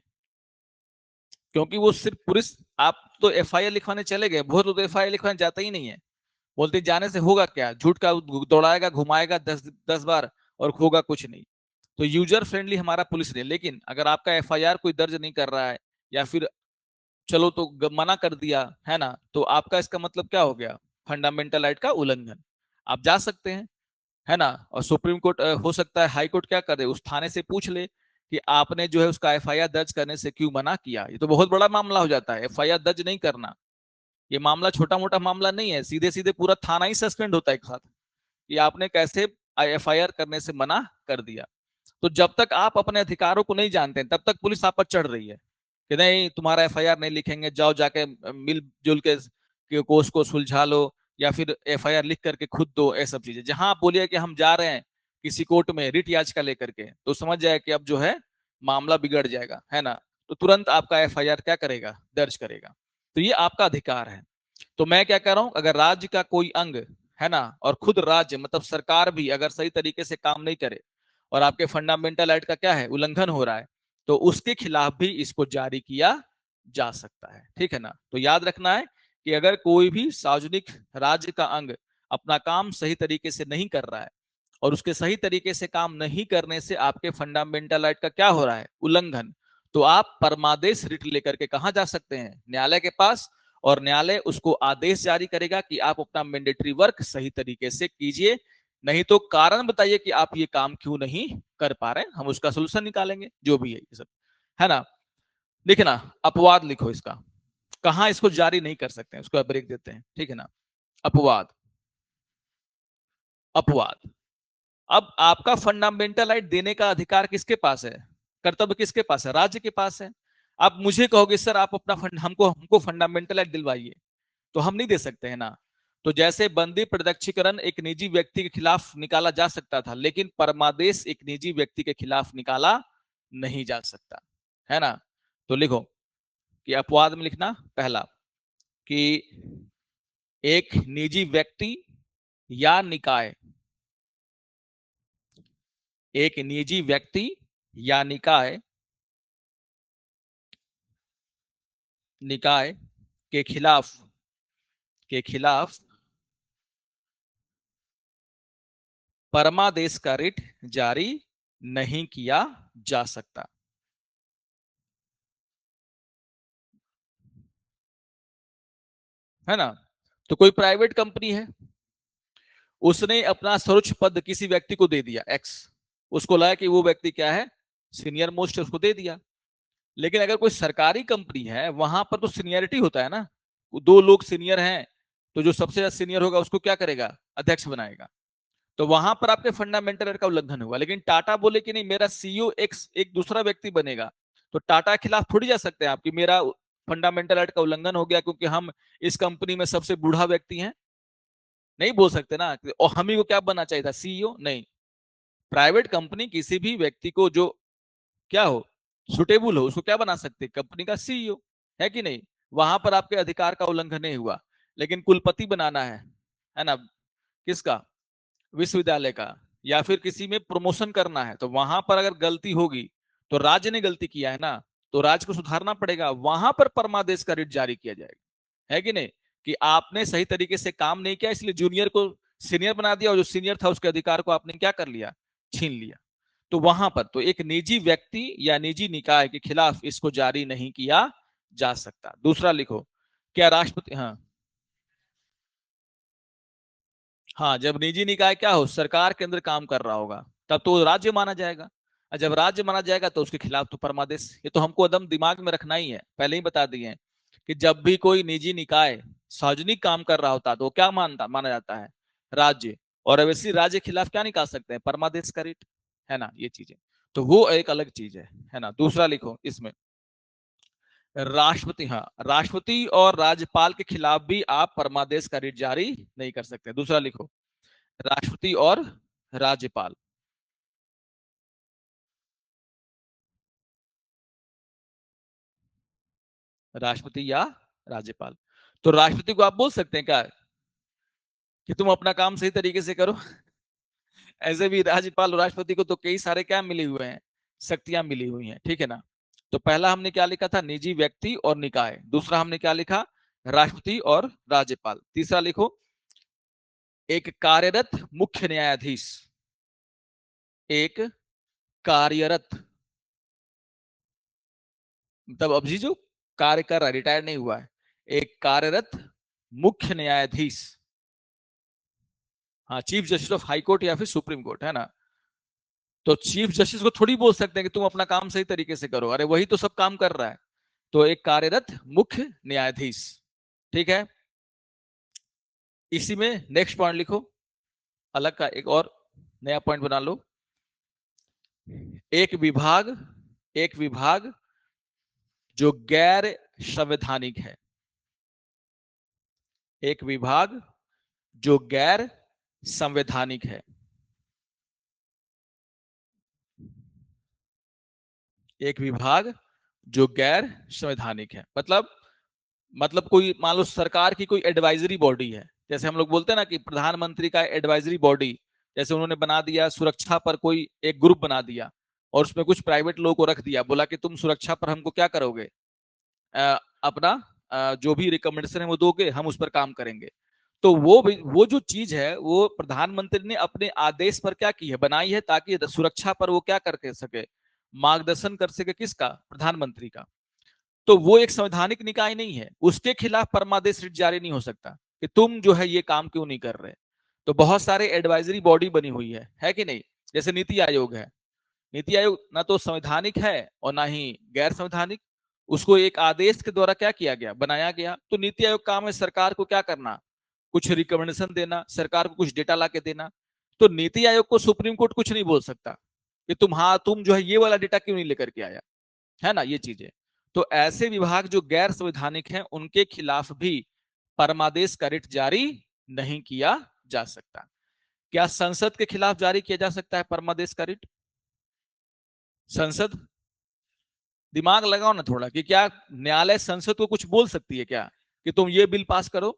क्योंकि वो सिर्फ पुलिस, आप तो एफआईआर लिखवाने चले गए, बहुत लोग तो एफआईआर लिखवाने जाता ही नहीं है, बोलते जाने से होगा क्या, झूठ का दौड़ाएगा घुमाएगा 10 10 बार और होगा कुछ नहीं। तो यूजर फ्रेंडली हमारा पुलिस नहीं। लेकिन अगर आपका एफआईआर कोई दर्ज नहीं कर रहा है, या फिर चलो तो मना कर दिया, है ना, तो आपका इसका मतलब क्या हो गया, फंडामेंटल राइट का उल्लंघन। आप जा सकते हैं, है ना, और सुप्रीम कोर्ट हो सकता है हाई कोर्ट क्या करे, उस थाने से पूछ ले कि आपने जो है उसका एफआईआर दर्ज करने से क्यों मना किया। ये तो बहुत बड़ा मामला हो जाता है, एफआईआर दर्ज नहीं करना, ये मामला छोटा मोटा मामला नहीं है, सीधे सीधे पूरा थाना ही सस्पेंड होता है एक साथ, कि आपने कैसे एफआईआर करने से मना कर दिया। तो जब तक आप अपने अधिकारों को नहीं जानते तब तक पुलिस आप पर चढ़ रही है कि नहीं तुम्हारा एफआईआर नहीं लिखेंगे, जाओ जाके मिलजुल के कोर्स को सुलझा लो, या फिर एफआईआर लिख करके खुद दो, ये सब चीजें। जहां आप बोलिए कि हम जा रहे हैं किसी कोर्ट में रिट याचिका लेकर के, तो समझ जाए कि अब जो है मामला बिगड़ जाएगा, है ना, तो तुरंत आपका एफआईआर क्या करेगा, दर्ज करेगा। तो ये आपका अधिकार है। तो मैं क्या कह रहा हूं, अगर राज्य का कोई अंग, है ना, और खुद राज्य मतलब सरकार भी अगर सही तरीके से काम नहीं करे और आपके फंडामेंटल राइट का क्या है, उल्लंघन हो रहा है, तो उसके खिलाफ भी इसको जारी किया जा सकता है, ठीक है ना। तो याद रखना है कि अगर कोई भी सार्वजनिक राज्य का अंग अपना काम सही तरीके से नहीं कर रहा है और उसके सही तरीके से काम नहीं करने से आपके फंडामेंटल राइट का क्या हो रहा है, उल्लंघन, तो आप परमादेश रिट लेकर के कहां जा सकते हैं, न्यायालय के पास। और न्यायालय उसको आदेश जारी करेगा कि आप अपना मैंडेटरी वर्क सही तरीके से कीजिए, नहीं तो कारण बताइए कि आप ये काम क्यों नहीं कर पा रहे हैं, हम उसका सोल्यूशन निकालेंगे, जो भी है ये सब, है ना। देखिए ना, अपवाद लिखो इसका, कहां इसको जारी नहीं कर सकते हैं, उसको ब्रेक देते हैं, ठीक है ना। अपवाद, अपवाद। अब आपका फंडामेंटल राइट देने का अधिकार किसके पास है, कर्तव्य किसके पास है, राज्य के पास है। आप मुझे कहोगे सर आप अपना फंड हमको हमको फंडामेंटल राइट दिलवाइए, तो हम नहीं दे सकते हैं ना। तो जैसे बंदी प्रत्यक्षीकरण एक निजी व्यक्ति के खिलाफ निकाला जा सकता था, लेकिन परमादेश एक निजी व्यक्ति के खिलाफ निकाला नहीं जा सकता, है ना। तो लिखो कि अपवाद में लिखना पहला कि एक निजी व्यक्ति या निकाय, एक निजी व्यक्ति या निकाय, निकाय के खिलाफ, के खिलाफ परमादेश का रिट जारी नहीं किया जा सकता, है ना। तो कोई प्राइवेट कंपनी है, उसने अपना सर्वोच्च पद किसी व्यक्ति को दे दिया एक्स, उसको लगा कि वो व्यक्ति क्या है, सीनियर मोस्ट है, उसको दे दिया। लेकिन अगर कोई सरकारी कंपनी है वहां पर तो सीनियरिटी होता है ना, दो लोग सीनियर हैं तो जो सबसे ज्यादा सीनियर होगा उसको क्या करेगा, अध्यक्ष बनाएगा। तो वहां पर आपके फंडामेंटल राइट का उल्लंघन हुआ। लेकिन टाटा बोले कि नहीं, मेरा सीईओ एक दूसरा व्यक्ति बनेगा, तो टाटा के खिलाफ थोड़ी जा सकते हैं आप कि मेरा फंडामेंटल राइट का उल्लंघन हो गया क्योंकि हम इस कंपनी में सबसे बूढ़ा व्यक्ति हैं। नहीं बोल सकते ना, और हम ही को क्या बनना चाहिए था, सीईओ नहीं। प्राइवेट कंपनी किसी भी व्यक्ति को जो क्या हो, सुटेबल हो, उसको क्या बना सकते, कंपनी का सीईओ, है कि नहीं। वहां पर आपके अधिकार का उल्लंघन नहीं हुआ। लेकिन कुलपति बनाना है ना, किसका, विश्वविद्यालय का, या फिर किसी में प्रमोशन करना है, तो वहां पर अगर गलती होगी तो राज्य ने गलती किया है ना, तो राज्य को सुधारना पड़ेगा, वहां पर परमादेश का रिट जारी किया जाएगा, है कि नहीं। कि आपने सही तरीके से काम नहीं किया इसलिए जूनियर को सीनियर बना दिया, और जो सीनियर था उसके अधिकार को आपने क्या कर लिया, छीन लिया। तो वहां पर तो एक निजी व्यक्ति या निजी निकाय के खिलाफ इसको जारी नहीं किया जा सकता। दूसरा लिखो, क्या राष्ट्रपति, हाँ हाँ, जब निजी निकाय क्या हो, सरकार के अंदर काम कर रहा होगा, तब तो राज्य माना जाएगा। और जब राज्य माना जाएगा तो उसके खिलाफ तो परमादेश। ये तो हमको एकदम दिमाग में रखना ही है, पहले ही बता दिए हैं कि जब भी कोई निजी निकाय सार्वजनिक काम कर रहा होता तो क्या माना जाता है, राज्य। और अवश्य राज्य के खिलाफ क्या निकाल सकते हैं, परमादेश का रिट, है ना, ये चीजें। तो वो एक अलग चीज है ना। दूसरा लिखो इसमें, राष्ट्रपति, हाँ राष्ट्रपति और राज्यपाल के खिलाफ भी आप परमादेश का रिट जारी नहीं कर सकते। दूसरा लिखो, राष्ट्रपति और राज्यपाल, राष्ट्रपति या राज्यपाल। तो राष्ट्रपति को आप बोल सकते हैं क्या कि तुम अपना काम सही तरीके से करो। ऐसे भी राज्यपाल और राष्ट्रपति को तो कई सारे क्या मिले हुए हैं, शक्तियां मिली हुई हैं, ठीक है ना। तो पहला हमने क्या लिखा था, निजी व्यक्ति और निकाय। दूसरा हमने क्या लिखा, राष्ट्रपति और राज्यपाल। तीसरा लिखो, एक कार्यरत मुख्य न्यायाधीश, एक कार्यरत, मतलब अभी जो कार्य कर रहा है, रिटायर नहीं हुआ है, एक कार्यरत मुख्य न्यायाधीश। हाँ, chief justice of high court या फिर सुप्रीम कोर्ट, है ना। तो चीफ जस्टिस को थोड़ी बोल सकते हैं कि तुम अपना काम सही तरीके से करो, अरे वही तो सब काम कर रहा है। तो एक कार्यरत मुख्य न्यायाधीश, ठीक है। इसी में नेक्स्ट पॉइंट लिखो, अलग का एक और नया पॉइंट बना लो। एक विभाग, एक विभाग जो गैर संवैधानिक है, एक विभाग जो गैर संवैधानिक है, एक विभाग जो गैर संवैधानिक है। मतलब कोई मान लो सरकार की कोई एडवाइजरी बॉडी है, जैसे हम लोग बोलते हैं ना कि प्रधानमंत्री का एडवाइजरी बॉडी, जैसे उन्होंने बना दिया सुरक्षा पर कोई एक ग्रुप बना दिया, और उसमें कुछ प्राइवेट लोगों को रख दिया, बोला कि तुम सुरक्षा पर हमको क्या करोगे, अपना जो भी रिकमेंडेशन है वो दोगे, हम उस पर काम करेंगे। तो वो जो चीज है वो प्रधानमंत्री ने अपने आदेश पर क्या की है, बनाई है, ताकि सुरक्षा पर वो क्या करके सके, मार्गदर्शन कर सके, किसका, प्रधानमंत्री का। तो वो एक संवैधानिक निकाय नहीं है, उसके खिलाफ परमादेश रिट जारी नहीं हो सकता कि तुम जो है ये काम क्यों नहीं कर रहे। तो बहुत सारे एडवाइजरी बॉडी बनी हुई है कि नहीं। जैसे नीति आयोग है, नीति आयोग ना तो संवैधानिक है और ना ही गैर संवैधानिक, उसको एक आदेश के द्वारा क्या किया गया, बनाया गया। तो नीति आयोग काम है सरकार को क्या करना, कुछ रिकमेंडेशन देना, सरकार को कुछ डेटा ला के देना। तो नीति आयोग को सुप्रीम कोर्ट कुछ नहीं बोल सकता कि तुम जो है ये वाला डेटा क्यों नहीं लेकर के आया, है ना, ये चीजें। तो ऐसे विभाग जो गैर संवैधानिक हैं उनके खिलाफ भी परमादेश का रिट जारी नहीं किया जा सकता। क्या संसद के खिलाफ जारी किया जा सकता है परमादेश का रिट, संसद, दिमाग लगाओ ना थोड़ा, कि क्या न्यायालय संसद को कुछ बोल सकती है क्या कि तुम ये बिल पास करो।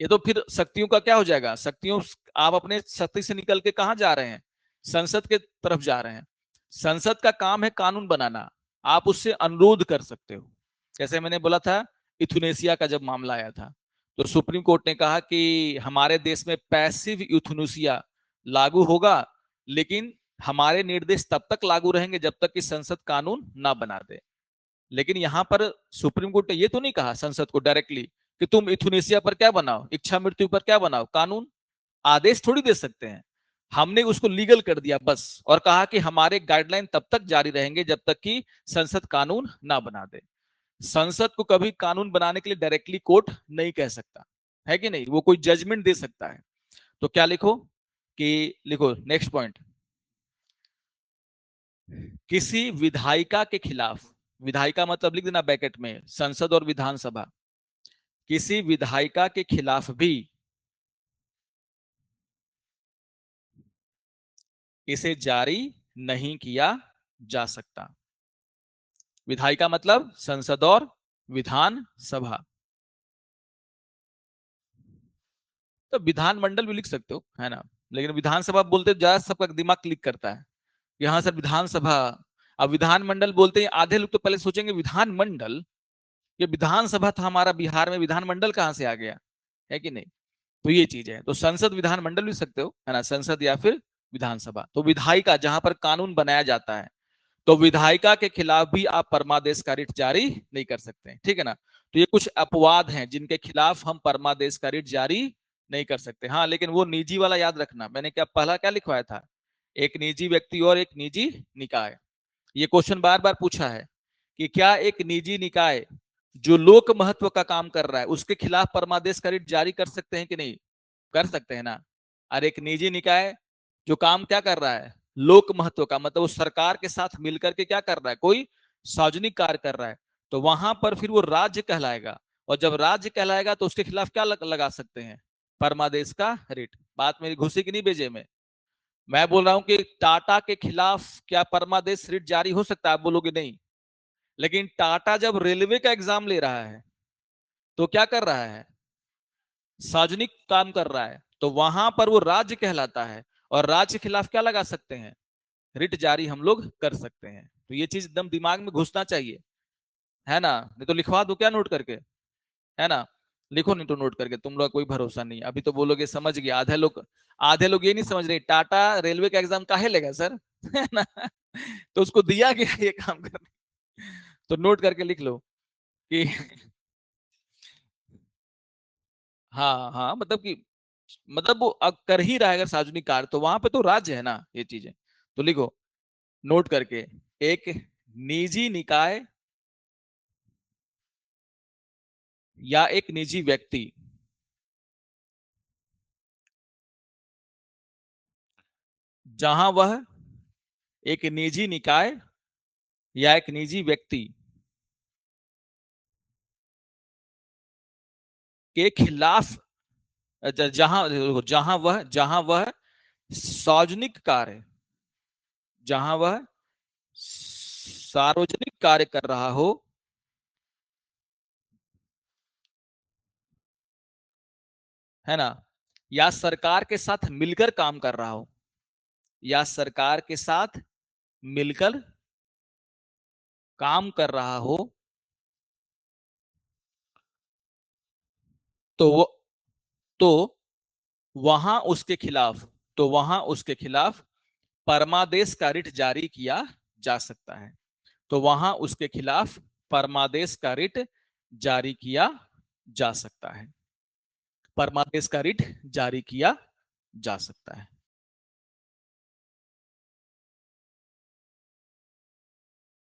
ये तो फिर शक्तियों का क्या हो जाएगा, शक्तियों, आप अपने शक्ति से निकल के कहां जा रहे हैं, संसद के तरफ जा रहे हैं। संसद का काम है कानून बनाना, आप उससे अनुरोध कर सकते हो। जैसे मैंने बोला था, यूथनेसिया का जब मामला आया था, तो सुप्रीम कोर्ट ने कहा कि हमारे देश में पैसिव यूथनेसिया लागू होगा, लेकिन हमारे निर्देश तब तक लागू रहेंगे जब तक कि संसद कानून ना बना दे। लेकिन यहां पर सुप्रीम कोर्ट ने ये तो नहीं कहा संसद को डायरेक्टली कि तुम यूथनेसिया पर क्या बनाओ, इच्छा मृत्यु पर क्या बनाओ कानून। आदेश थोड़ी दे सकते हैं, हमने उसको लीगल कर दिया बस, और कहा कि हमारे गाइडलाइन तब तक जारी रहेंगे जब तक कि संसद कानून ना बना दे। संसद को कभी कानून बनाने के लिए डायरेक्टली कोर्ट नहीं कह सकता है कि नहीं, वो कोई जजमेंट दे सकता है। तो क्या लिखो कि लिखो नेक्स्ट पॉइंट, किसी विधायिका के खिलाफ, विधायिका मतलब लिख देना ब्रैकेट में संसद और विधानसभा, किसी विधायिका के खिलाफ भी इसे जारी नहीं किया जा सकता। विधायिका मतलब संसद और विधानसभा, तो विधानमंडल भी लिख सकते हो है ना, लेकिन विधानसभा बोलते ज्यादा सबका दिमाग क्लिक करता है, यहाँ सर विधानसभा। अब विधानमंडल बोलते हैं, आधे लोग तो पहले सोचेंगे विधानमंडल, ये विधानसभा था हमारा बिहार में, विधानमंडल कहाँ से आ गया, है कि नहीं। तो ये चीज है, तो संसद विधानमंडल भी सकते हो है ना, संसद या फिर विधानसभा। तो विधायिका जहां पर कानून बनाया जाता है, तो विधायिका के खिलाफ भी आप परमादेश का रिट जारी नहीं कर सकते, ठीक है ना। तो ये कुछ अपवाद हैं जिनके खिलाफ हम परमादेश का रिट जारी नहीं कर सकते। हाँ, लेकिन वो निजी वाला याद रखना, मैंने क्या पहला क्या लिखवाया था, एक निजी व्यक्ति और एक निजी निकाय। ये क्वेश्चन बार बार पूछा है कि क्या एक निजी निकाय जो लोक महत्व का काम कर रहा है उसके खिलाफ परमादेश का रिट जारी कर सकते हैं कि नहीं, कर सकते हैं ना। और एक निजी निकाय जो काम क्या कर रहा है, लोक महत्व का, मतलब वो सरकार के साथ मिलकर के क्या कर रहा है, कोई सार्वजनिक कार्य कर रहा है, तो वहां पर फिर वो राज्य कहलाएगा, और जब राज्य कहलाएगा तो उसके खिलाफ क्या लगा सकते हैं, परमादेश का रिट। बात मेरी घुसी कि नहीं बेजे में, मैं बोल रहा हूं कि टाटा के खिलाफ क्या परमादेश रिट जारी हो सकता है, आप बोलोगे नहीं, लेकिन टाटा जब रेलवे का एग्जाम ले रहा है तो क्या कर रहा है, सार्वजनिक काम कर रहा है, तो वहां पर वो राज्य कहलाता है, और राज्य के खिलाफ क्या लगा सकते हैं, रिट जारी हम लोग कर सकते हैं। तो ये चीज एकदम दिमाग में घुसना चाहिए, है ना, नहीं तो लिखवा दो क्या नोट करके, है ना। लिखो नहीं तो नोट करके, तुम लोग कोई भरोसा नहीं, अभी तो बोलोगे समझ गया, आधे लोग ये नहीं समझ रहे टाटा रेलवे का एग्जाम काहे लेगा सर, है ना, तो उसको दिया गया ये काम करने, तो नोट करके लिख लो कि हाँ हाँ, मतलब कि मतलब वो कर ही रहा है अगर सार्वजनिक कार्य, तो वहां पे तो राज्य है ना, ये चीजें। तो लिखो नोट करके, एक निजी निकाय या एक निजी व्यक्ति जहां वह एक निजी निकाय या एक निजी व्यक्ति के खिलाफ जहां वह सार्वजनिक कार्य, जहां वह सार्वजनिक कार्य कर रहा हो, है ना, या सरकार के साथ मिलकर काम कर रहा हो, या सरकार के साथ मिलकर काम कर रहा हो, तो वो तो वहां उसके खिलाफ तो वहां उसके खिलाफ परमादेश का रिट जारी किया जा सकता है। तो वहां उसके खिलाफ परमादेश का रिट जारी किया जा सकता है, परमादेश का रिट जारी किया जा सकता है।